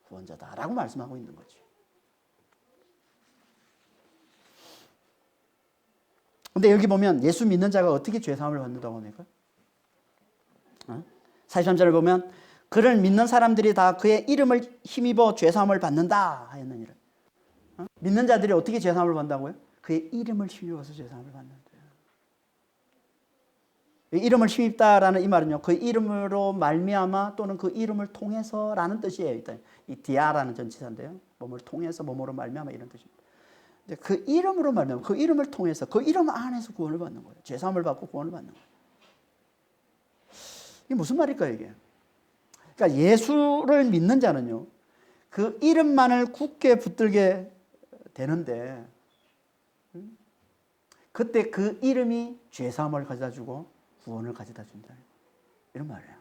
구원자다라고 말씀하고 있는 거죠. 근데 여기 보면 예수 믿는 자가 어떻게 죄사함을 받는다고 합니까? 43절을 보면 그를 믿는 사람들이 다 그의 이름을 힘입어 죄사함을 받는다 하였느니라. 믿는 자들이 어떻게 죄사함을 받는다고요? 그의 이름을 힘입어서 죄사함을 받는다. 이름을 힘입다라는 이 말은요, 그 이름으로 말미암아 또는 그 이름을 통해서라는 뜻이에요. 이 디아라는 전치사인데요, 몸을 통해서 몸으로 말미암아 이런 뜻입니다. 그 이름으로 말미암아, 그 이름을 통해서, 그 이름 안에서 구원을 받는 거예요. 죄사함을 받고 구원을 받는 거예요. 이게 무슨 말일까요, 이게? 그러니까 예수를 믿는 자는요, 그 이름만을 굳게 붙들게 되는데, 그때 그 이름이 죄사함을 가져다 주고 구원을 가져다 준다, 이런 말이에요.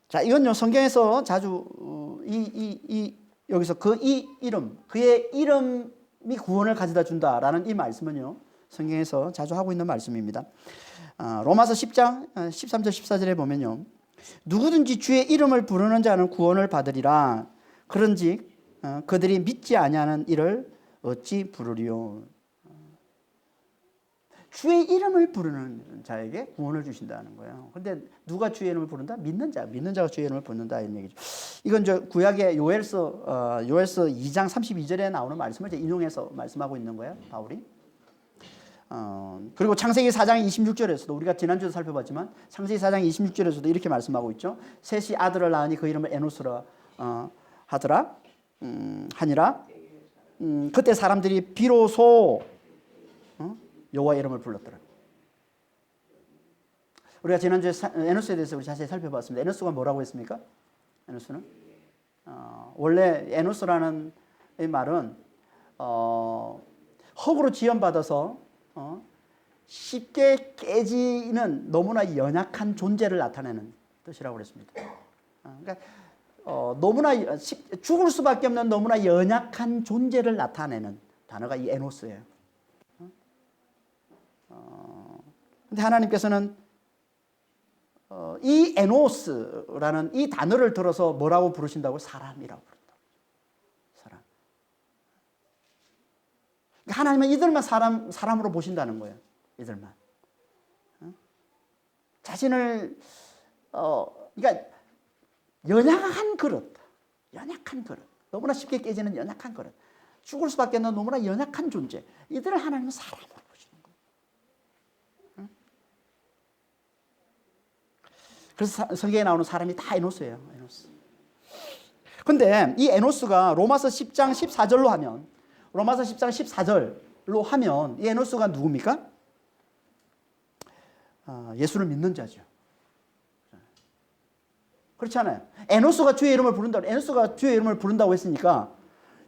자, 이건요, 성경에서 자주 여기서 그 이름, 그의 이름 구원을 가져다 준다라는 이 말씀은요, 성경에서 자주 하고 있는 말씀입니다. 로마서 10장 13절 14절에 보면요, 누구든지 주의 이름을 부르는 자는 구원을 받으리라. 그런즉 그들이 믿지 아니하는 이를 어찌 부르리요. 주의 이름을 부르는 자에게 구원을 주신다는 거예요. 그런데 누가 주의 이름을 부른다? 믿는 자가 주의 이름을 부른다 이런 얘기죠. 이건 저 구약의 요엘서 2장 32절에 나오는 말씀을 인용해서 말씀하고 있는 거예요, 바울이. 그리고 창세기 4장 26절에서도 우리가 지난주에 살펴봤지만 창세기 4장 26절에서도 이렇게 말씀하고 있죠. 셋이 아들을 낳으니 그 이름을 에노스라 하니라. 그때 사람들이 비로소 여호와 이름을 불렀더라. 우리가 지난주에 에노스에 대해서 우리 자세히 살펴봤습니다. 에노스가 뭐라고 했습니까? 에노스는 원래 에노스라는 이 말은 흙으로 지연받아서 쉽게 깨지는 너무나 연약한 존재를 나타내는 뜻이라고 그랬습니다. 그러니까 너무나 죽을 수밖에 없는 너무나 연약한 존재를 나타내는 단어가 이 에노스예요. 근데 하나님께서는 이 에노스라는 이 단어를 들어서 뭐라고 부르신다고? 사람이라고 부른다. 사람. 그러니까 하나님은 이들만 사람으로 보신다는 거예요. 이들만. 자신을 그러니까 연약한 그릇, 너무나 쉽게 깨지는 연약한 그릇, 죽을 수밖에 없는 너무나 연약한 존재. 이들을 하나님은 사람으로 보시는 거예요. 그래서 성경에 나오는 사람이 다 에노스예요. 에노스. 근데 이 에노스가 로마서 10장 14절로 하면 이 에노스가 누굽니까? 예수를 믿는 자죠. 그렇잖아요. 에노스가 주의 이름을 부른다고 했으니까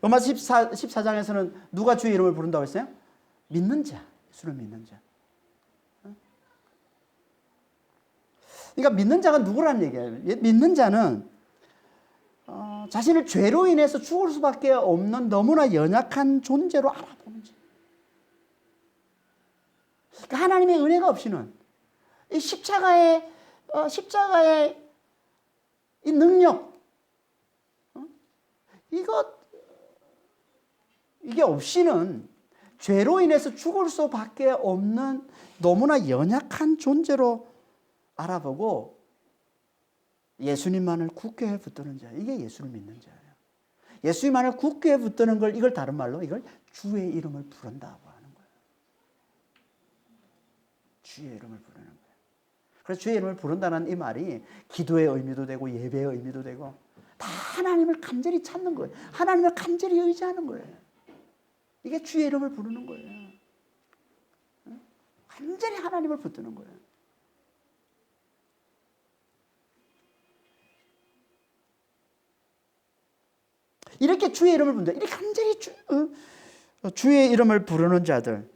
로마서 14장에서는 누가 주의 이름을 부른다고 했어요? 믿는 자. 예수를 믿는 자. 그러니까 믿는 자가 누구라는 얘기예요? 믿는 자는 자신을 죄로 인해서 죽을 수밖에 없는 너무나 연약한 존재로 알아보는 자. 그러니까 하나님의 은혜가 없이는 이 십자가의 이 능력, 이게 없이는 죄로 인해서 죽을 수밖에 없는 너무나 연약한 존재로 알아보고 예수님만을 굳게 붙드는 자, 이게 예수를 믿는 자예요. 예수님만을 굳게 붙드는 걸 이걸 다른 말로 이걸 주의 이름을 부른다고 하는 거예요. 주의 이름을 부르는 거예요. 그래서 주의 이름을 부른다는 이 말이 기도의 의미도 되고 예배의 의미도 되고 다 하나님을 간절히 찾는 거예요. 하나님을 간절히 의지하는 거예요. 이게 주의 이름을 부르는 거예요. 간절히 하나님을 붙드는 거예요. 이렇게 주의 이름을 부른다. 이렇게 간절히 주의 이름을 부르는 자들,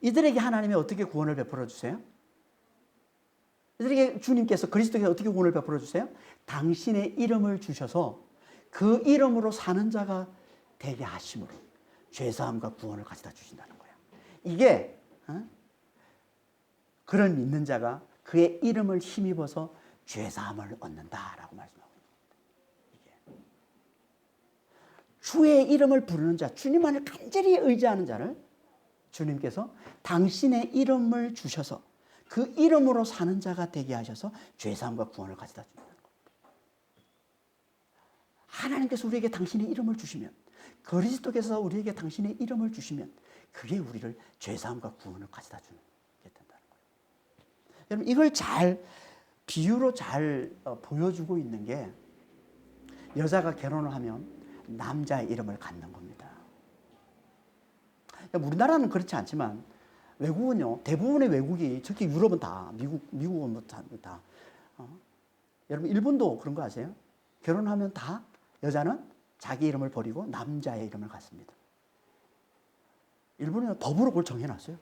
이들에게 하나님이 어떻게 구원을 베풀어 주세요? 이들에게 주님께서 그리스도께서 어떻게 구원을 베풀어 주세요? 당신의 이름을 주셔서 그 이름으로 사는 자가 되게 하심으로 죄사함과 구원을 가져다 주신다는 거예요. 이게 그런 믿는 자가 그의 이름을 힘입어서 죄사함을 얻는다라고 말씀하고 있습니다. 이게 주의 이름을 부르는 자, 주님만을 간절히 의지하는 자를 주님께서 당신의 이름을 주셔서 그 이름으로 사는 자가 되게 하셔서 죄사함과 구원을 가져다 준다는 겁니다. 하나님께서 우리에게 당신의 이름을 주시면, 그리스도께서 우리에게 당신의 이름을 주시면 그게 우리를 죄사함과 구원을 가져다 주게 된다는 거예요. 여러분, 이걸 잘 비유로 잘 보여주고 있는 게 여자가 결혼을 하면 남자의 이름을 갖는 겁니다. 우리나라는 그렇지 않지만 외국은요, 대부분의 외국이, 특히 유럽은 다, 미국은 다. 여러분, 일본도 그런 거 아세요? 결혼하면 다 여자는 자기 이름을 버리고 남자의 이름을 갖습니다. 일본은 법으로 그걸 정해놨어요.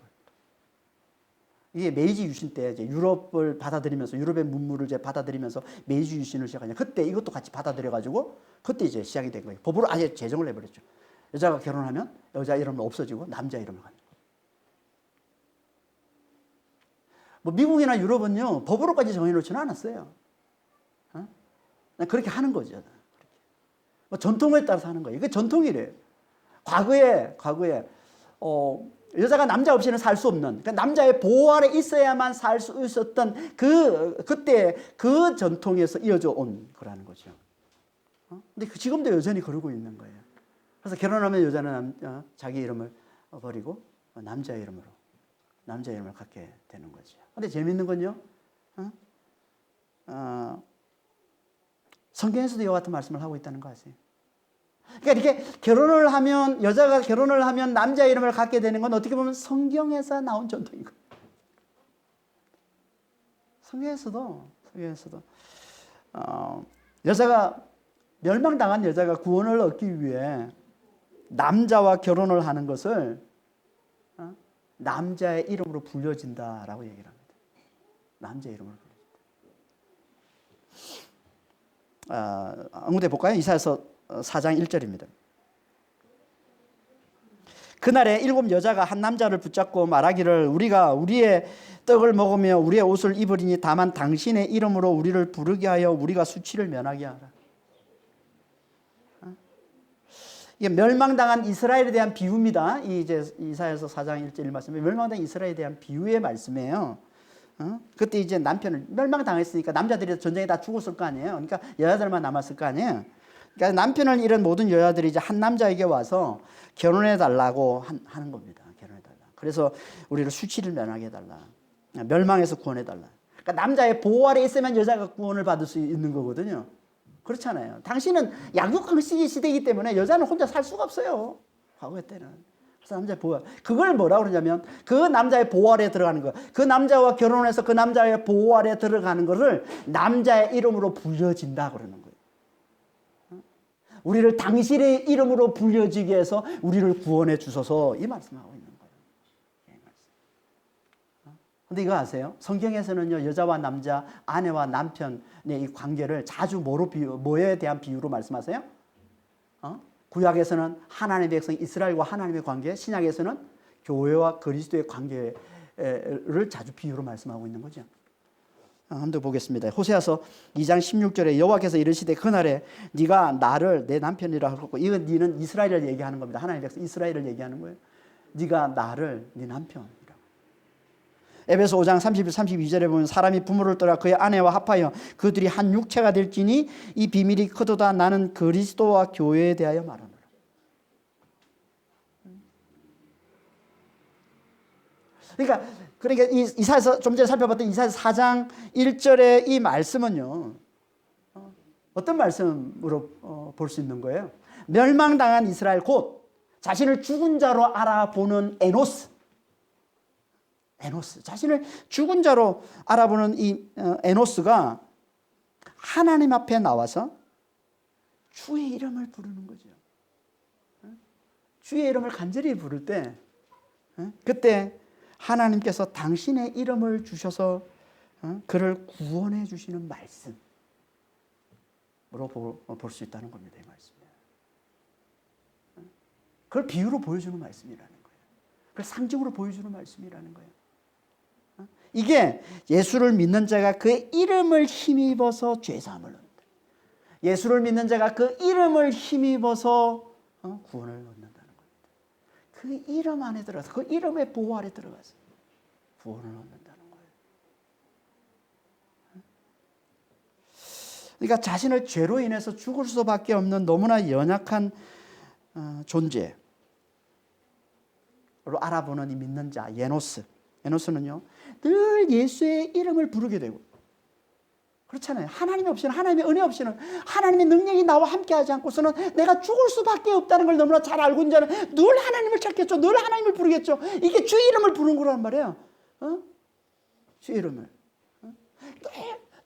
이게 메이지 유신 때 이제 유럽을 받아들이면서, 유럽의 문물을 이제 받아들이면서 메이지 유신을 시작하냐. 그때 이것도 같이 받아들여가지고 그때 이제 시작이 된 거예요. 법으로 아예 제정을 해버렸죠. 여자가 결혼하면 여자 이름은 없어지고 남자 이름을 갖는 거예요. 뭐 미국이나 유럽은요 법으로까지 정해놓지는 않았어요. 그렇게 하는 거죠. 뭐 전통에 따라서 하는 거예요. 이게 전통이래요. 과거에 여자가 남자 없이는 살 수 없는, 그러니까 남자의 보호 아래 있어야만 살 수 있었던 그때 그 전통에서 이어져 온 거라는 거죠. 근데 지금도 여전히 그러고 있는 거예요. 그래서 결혼하면 여자는 자기 이름을 버리고 남자 이름을 갖게 되는 거죠. 근데 재밌는 건요, 성경에서도 이와 같은 말씀을 하고 있다는 거 아세요? 그러니까 이렇게 여자가 결혼을 하면 남자 이름을 갖게 되는 건 어떻게 보면 성경에서 나온 전통인 거예요. 성경에서도 멸망당한 여자가 구원을 얻기 위해 남자와 결혼을 하는 것을 남자의 이름으로 불려진다라고 얘기를 합니다. 남자의 이름으로 불려진다. 아무데 볼까요? 이사야서 4장 1절입니다. 그날에 7 여자가 한 남자를 붙잡고 말하기를 우리가 우리의 떡을 먹으며 우리의 옷을 입으리니 다만 당신의 이름으로 우리를 부르게 하여 우리가 수치를 면하게 하라. 이게 멸망당한 이스라엘에 대한 비유입니다. 이제 이사야서 4장 1절 말씀이 멸망당한 이스라엘에 대한 비유의 말씀이에요. 그때 이제 남편을 멸망당했으니까 남자들이 전쟁에 다 죽었을 거 아니에요. 그러니까 여자들만 남았을 거 아니에요. 그러니까 남편을 잃은 모든 여자들이 이제 한 남자에게 와서 결혼해 달라고 하는 겁니다. 결혼해 달라. 그래서 우리를 수치를 면하게 해달라. 멸망에서 구원해 달라. 그러니까 남자의 보호 아래 있으면 여자가 구원을 받을 수 있는 거거든요. 그렇잖아요. 당신은 양육강식의 시대이기 때문에 여자는 혼자 살 수가 없어요. 과거 때는. 그래서 남자의 보호, 그걸 뭐라고 그러냐면 그 남자의 보호 아래에 들어가는 거. 그 남자와 결혼해서 그 남자의 보호 아래에 들어가는 거를 남자의 이름으로 불려진다 그러는 거예요. 우리를 당신의 이름으로 불려지게 해서 우리를 구원해 주소서 이 말씀하고 있는 거예요. 그런데 이거 아세요? 성경에서는요 여자와 남자, 아내와 남편의 이 관계를 자주 뭐에 대한 비유로 말씀하세요? 구약에서는 하나님의 백성 이스라엘과 하나님의 관계, 신약에서는 교회와 그리스도의 관계를 자주 비유로 말씀하고 있는 거죠. 한번 보겠습니다. 호세아서 2장 16절에 여호와께서 이르시되 그날에 네가 나를 내 남편이라 하고, 이건 네는 이스라엘을 얘기하는 겁니다. 하나님의 백성 이스라엘을 얘기하는 거예요. 네가 나를 네 남편이라. 에베소 5장 31, 32절에 보면 사람이 부모를 떠나 그의 아내와 합하여 그들이 한 육체가 될지니 이 비밀이 크도다. 나는 그리스도와 교회에 대하여 말하노라. 그러니까 이사야서 좀 전에 살펴봤던 이사야서 4장 1절의 이 말씀은요 어떤 말씀으로 볼 수 있는 거예요? 멸망당한 이스라엘, 곧 자신을 죽은 자로 알아보는 에노스, 자신을 죽은 자로 알아보는 이 에노스가 하나님 앞에 나와서 주의 이름을 부르는 거죠. 주의 이름을 간절히 부를 때 그때 하나님께서 당신의 이름을 주셔서 그를 구원해 주시는 말씀으로 볼 수 있다는 겁니다. 이 말씀이. 그걸 비유로 보여주는 말씀이라는 거예요. 그걸 상징으로 보여주는 말씀이라는 거예요. 이게 예수를 믿는 자가 그의 이름을 힘입어서 죄사함을 얻는다. 예수를 믿는 자가 그 이름을 힘입어서 구원을 얻는다는 겁니다. 그 이름 안에 들어가서 그 이름의 보호 아래 들어가서 구원을 얻는다는 거예요. 그러니까 자신을 죄로 인해서 죽을 수밖에 없는 너무나 연약한 존재로 알아보는 이 믿는 자 에노스는요 늘 예수의 이름을 부르게 되고, 그렇잖아요. 하나님 없이는, 하나님의 은혜 없이는, 하나님의 능력이 나와 함께하지 않고서는 내가 죽을 수밖에 없다는 걸 너무나 잘 알고 있는 자는 늘 하나님을 찾겠죠. 늘 하나님을 부르겠죠. 이게 주의 이름을 부르는 거란 말이에요. 주의 이름을.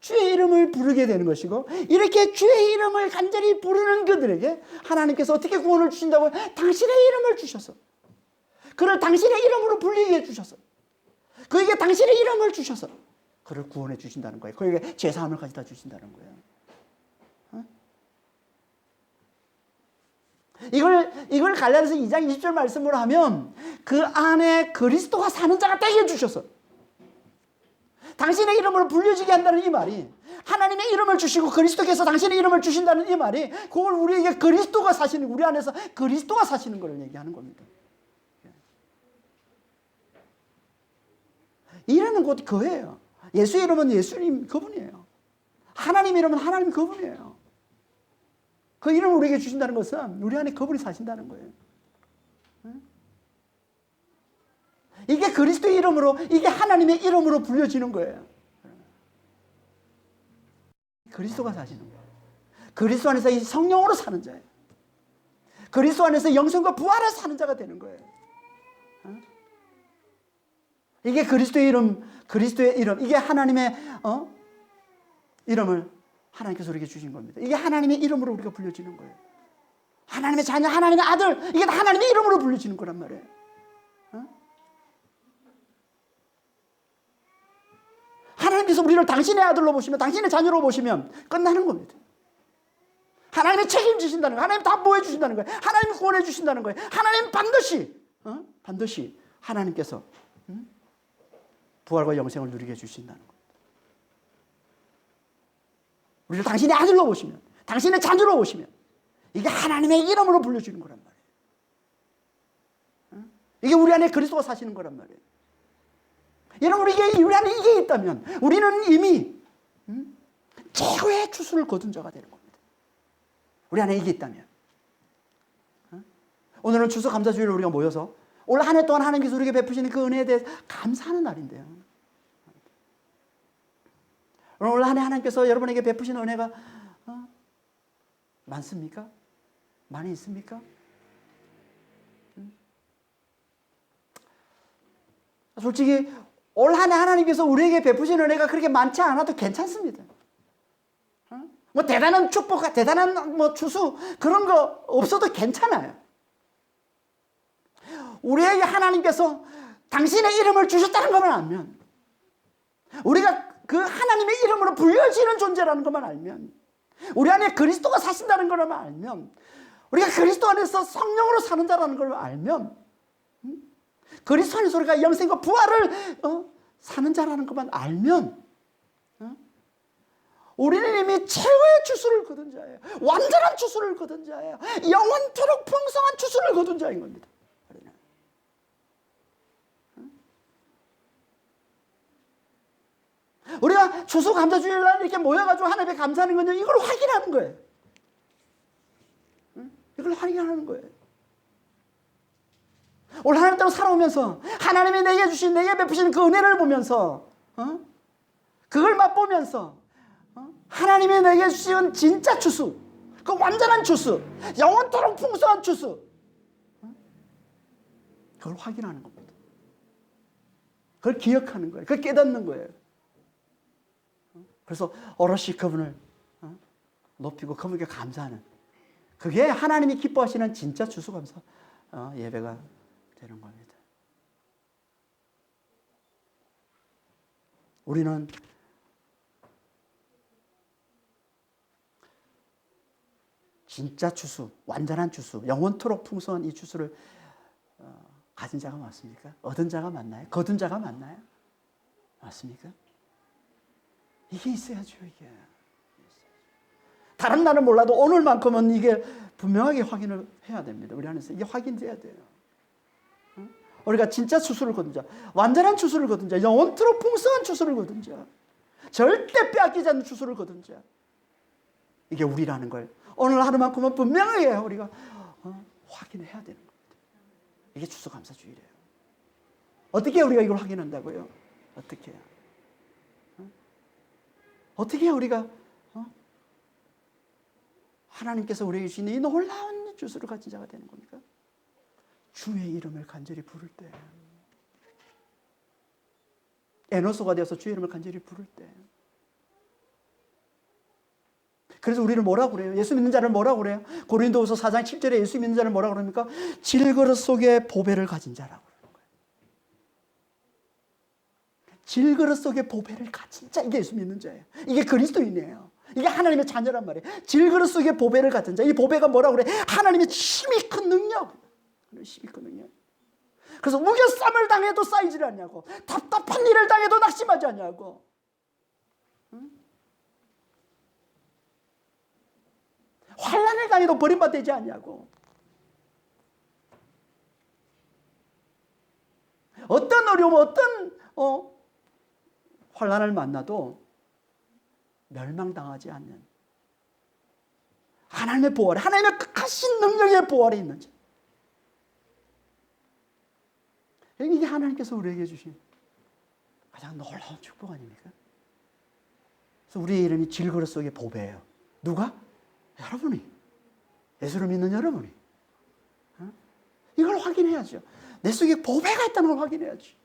주의 이름을 부르게 되는 것이고, 이렇게 주의 이름을 간절히 부르는 그들에게 하나님께서 어떻게 구원을 주신다고요? 당신의 이름을 주셔서, 그를 당신의 이름으로 불리게 해주셔서, 그에게 당신의 이름을 주셔서 그를 구원해 주신다는 거예요. 그에게 죄사함을 가져다 주신다는 거예요. 이걸 갈라디아서 2장 20절 말씀으로 하면 그 안에 그리스도가 사는 자가 되게 해주셔서 당신의 이름으로 불려지게 한다는 이 말이, 하나님의 이름을 주시고 그리스도께서 당신의 이름을 주신다는 이 말이, 그걸 우리에게 그리스도가 사시는, 우리 안에서 그리스도가 사시는 걸 얘기하는 겁니다. 이름은 곧 그예요. 예수의 이름은 예수님 그분이에요. 하나님 이름은 하나님 그분이에요. 그 이름을 우리에게 주신다는 것은 우리 안에 그분이 사신다는 거예요. 이게 그리스도의 이름으로, 이게 하나님의 이름으로 불려지는 거예요. 그리스도가 사시는 거예요. 그리스도 안에서 이 성령으로 사는 자예요. 그리스도 안에서 영생과 부활을 사는 자가 되는 거예요. 이게 그리스도의 이름, 이게 하나님의 이름을 하나님께서 우리에게 주신 겁니다. 이게 하나님의 이름으로 우리가 불려지는 거예요. 하나님의 자녀, 하나님의 아들, 이게 다 하나님의 이름으로 불려지는 거란 말이에요. 하나님께서 우리를 당신의 아들로 보시면, 당신의 자녀로 보시면 끝나는 겁니다. 하나님이 책임지신다는 거예요. 하나님 다 보여주신다는 거예요. 하나님이 구원해 주신다는 거예요. 하나님 반드시 하나님께서 부활과 영생을 누리게 해주신다는 겁니다. 우리를 당신의 아들로 보시면, 당신의 자녀로 보시면 이게 하나님의 이름으로 불려주는 거란 말이에요. 이게 우리 안에 그리스도가 사시는 거란 말이에요. 여러분, 우리 안에 이게 있다면 우리는 이미 최고의 추수를 거둔 자가 되는 겁니다. 우리 안에 이게 있다면. 오늘은 추수감사주일로 우리가 모여서 올 한 해 동안 하나님께서 우리에게 베푸시는 그 은혜에 대해서 감사하는 날인데요. 올 한 해 하나님께서 여러분에게 베푸시는 은혜가 많습니까? 많이 있습니까? 솔직히 올 한 해 하나님께서 우리에게 베푸시는 은혜가 그렇게 많지 않아도 괜찮습니다. 뭐 대단한 축복, 대단한 뭐 추수 그런 거 없어도 괜찮아요. 우리에게 하나님께서 당신의 이름을 주셨다는 것만 알면, 우리가 그 하나님의 이름으로 불려지는 존재라는 것만 알면, 우리 안에 그리스도가 사신다는 것만 알면, 우리가 그리스도 안에서 성령으로 사는 자라는 걸 알면, 그리스도 안에서 우리가 영생과 부활을 사는 자라는 것만 알면, 우리는 이미 최고의 추수를 거둔 자예요. 완전한 추수를 거둔 자예요. 영원토록 풍성한 추수를 거둔 자인 겁니다. 우리가 추수감사주일날 이렇게 모여가지고 하나님께 감사하는 건요, 이걸 확인하는 거예요. 이걸 확인하는 거예요. 올 하나님 따라 살아오면서 하나님이 내게 주신, 내게 베푸신 그 은혜를 보면서, 그걸 맛보면서, 하나님이 내게 주신 진짜 추수, 그 완전한 추수, 영원토록 풍성한 추수, 그걸 확인하는 겁니다. 그걸 기억하는 거예요. 그걸 깨닫는 거예요. 그래서 오롯이 그분을 높이고 그분께 감사하는, 그게 하나님이 기뻐하시는 진짜 추수감사 예배가 되는 겁니다. 우리는 진짜 추수, 완전한 추수, 영원토록 풍성한 이 추수를 가진 자가 맞습니까? 얻은 자가 맞나요? 거둔 자가 맞나요? 맞습니까? 이게 있어야죠, 이게. 다른 날은 몰라도 오늘만큼은 이게 분명하게 확인을 해야 됩니다. 우리 안에서 이게 확인돼야 돼요. 우리가 진짜 추수를 거둔 자, 완전한 추수를 거둔 자, 영원토록 풍성한 추수를 거둔 자, 절대 빼앗기지 않는 추수를 거둔 자, 이게 우리라는 걸 오늘 하루만큼은 분명하게 우리가 확인해야 되는 겁니다. 이게 추수감사주일이에요. 어떻게 우리가 이걸 확인한다고요? 어떻게 해요? 어떻게 해야 우리가 하나님께서 우리에게 주신 이 놀라운 추수를 가진 자가 되는 겁니까? 주의 이름을 간절히 부를 때, 에노소가 되어서 주의 이름을 간절히 부를 때. 그래서 우리를 뭐라고 그래요? 예수 믿는 자를 뭐라고 그래요? 고린도후서 4장 7절에 예수 믿는 자를 뭐라고 그럽니까? 질그릇 속에 보배를 가진 자라고 그러는 거예요. 질그릇 속에 보배를 가진 자, 이게 예수 믿는 자예요. 이게 그리스도인이에요. 이게 하나님의 자녀란 말이에요. 질그릇 속에 보배를 갖은 자. 이 보배가 뭐라고 그래? 하나님의 힘이 큰 능력. 힘이 큰 능력. 그래서 우겨쌈을 당해도 쌓이질 않냐고. 답답한 일을 당해도 낙심하지 않냐고. 응? 환난을 당해도 버림받지 않냐고. 어떤 어려움, 어떤 환난을 만나도 멸망당하지 않는 하나님의 보활, 하나님의 극하신 능력의 보활이 있는 자. 이게 하나님께서 우리에게 주신 가장 놀라운 축복 아닙니까? 그래서 우리의 이름이 질그릇 속의 보배예요. 누가? 여러분이. 예수를 믿는 여러분이. 이걸 확인해야죠. 내 속에 보배가 있다는 걸 확인해야지.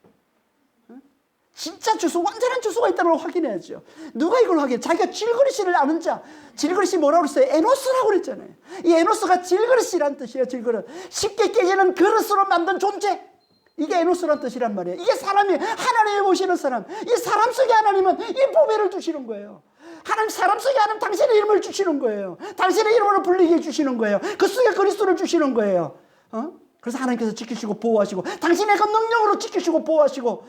진짜 주소, 완전한 주소가 있다는 걸 확인해야죠. 누가 이걸 확인해? 자기가 질그릇을 아는 자. 질그릇이 뭐라고 그랬어요? 에노스라고 그랬잖아요. 이 에노스가 질그릇이란 뜻이에요. 질그릇. 쉽게 깨지는 그릇으로 만든 존재. 이게 에노스란 뜻이란 말이에요. 이게 사람이 하나님이 보시는 사람. 이 사람 속에 하나님은 이 보배를 주시는 거예요. 하나님 사람 속에 하나님 당신의 이름을 주시는 거예요. 당신의 이름으로 불리게 해주시는 거예요. 그 속에 그리스도를 주시는 거예요. 그래서 하나님께서 지키시고 보호하시고 당신의 그 능력으로 지키시고 보호하시고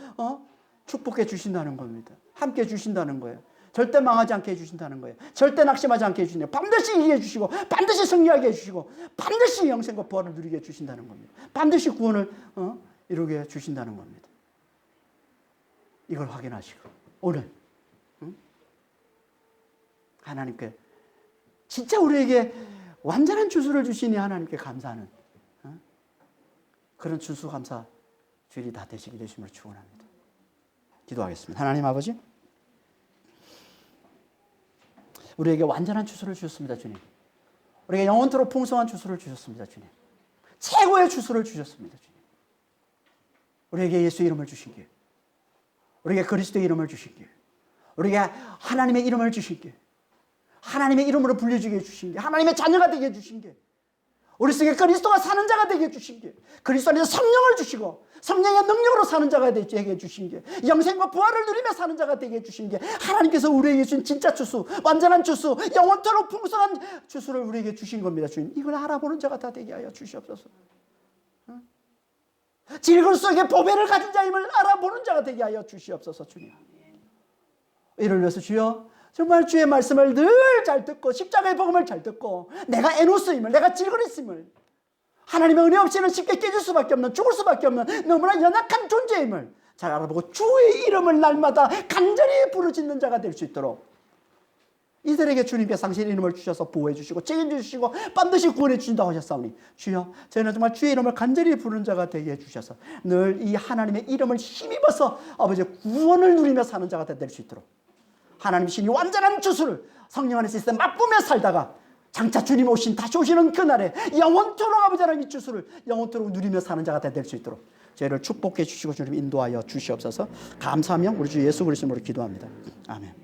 축복해 주신다는 겁니다. 함께 해 주신다는 거예요. 절대 망하지 않게 해주신다는 거예요. 절대 낙심하지 않게 해주시네요. 반드시 이기게 해주시고 반드시 승리하게 해주시고 반드시 영생과 부활을 누리게 해주신다는 겁니다. 반드시 구원을 이루게 해주신다는 겁니다. 이걸 확인하시고 오늘 하나님께 진짜 우리에게 완전한 주수를 주시니 하나님께 감사하는 그런 추수감사 주일이 다 되시게 되심을 축원합니다. 기도하겠습니다. 하나님 아버지, 우리에게 완전한 추수를 주셨습니다. 주님, 우리에게 영원토록 풍성한 추수를 주셨습니다. 주님, 최고의 추수를 주셨습니다. 주님, 우리에게 예수 이름을 주신 게, 우리에게 그리스도의 이름을 주신 게, 우리에게 하나님의 이름을 주신 게, 하나님의 이름으로 불려주게 해주신 게, 하나님의 자녀가 되게 해주신 게, 우리 속에 그리스도가 사는 자가 되게 해주신 게, 그리스도 안에서 성령을 주시고 성령의 능력으로 사는 자가 되게 해주신 게, 영생과 부활을 누리며 사는 자가 되게 해주신 게, 하나님께서 우리에게 주신 진짜 추수, 완전한 추수, 영원토록 풍성한 추수를 우리에게 주신 겁니다. 주님, 이걸 알아보는 자가 다 되게 하여 주시옵소서. 질그릇 속에 보배를 가진 자임을 알아보는 자가 되게 하여 주시옵소서. 주님, 이를 위해서 주여 정말 주의 말씀을 늘 잘 듣고 십자가의 복음을 잘 듣고 내가 에노스임을, 내가 질그릇임을, 하나님의 은혜 없이는 쉽게 깨질 수밖에 없는, 죽을 수밖에 없는 너무나 연약한 존재임을 잘 알아보고 주의 이름을 날마다 간절히 부르짖는 자가 될 수 있도록 이들에게 주님께서 당신의 이름을 주셔서 보호해 주시고 책임져 주시고 반드시 구원해 주신다고 하셨사오니 주여, 저희는 정말 주의 이름을 간절히 부르는 자가 되게 해주셔서 늘 이 하나님의 이름을 힘입어서 아버지의 구원을 누리며 사는 자가 될 수 있도록 하나님 신이 완전한 주수를 성령 안에서 있어 맛보며 살다가 장차 주님 오신 다시 오시는 그날에 영원토록 아버지 하나님의 주수를 영원토록 누리며 사는 자가 될 수 있도록 저희를 축복해 주시고 주님 인도하여 주시옵소서. 감사하며 우리 주 예수 그리스도로 기도합니다. 아멘.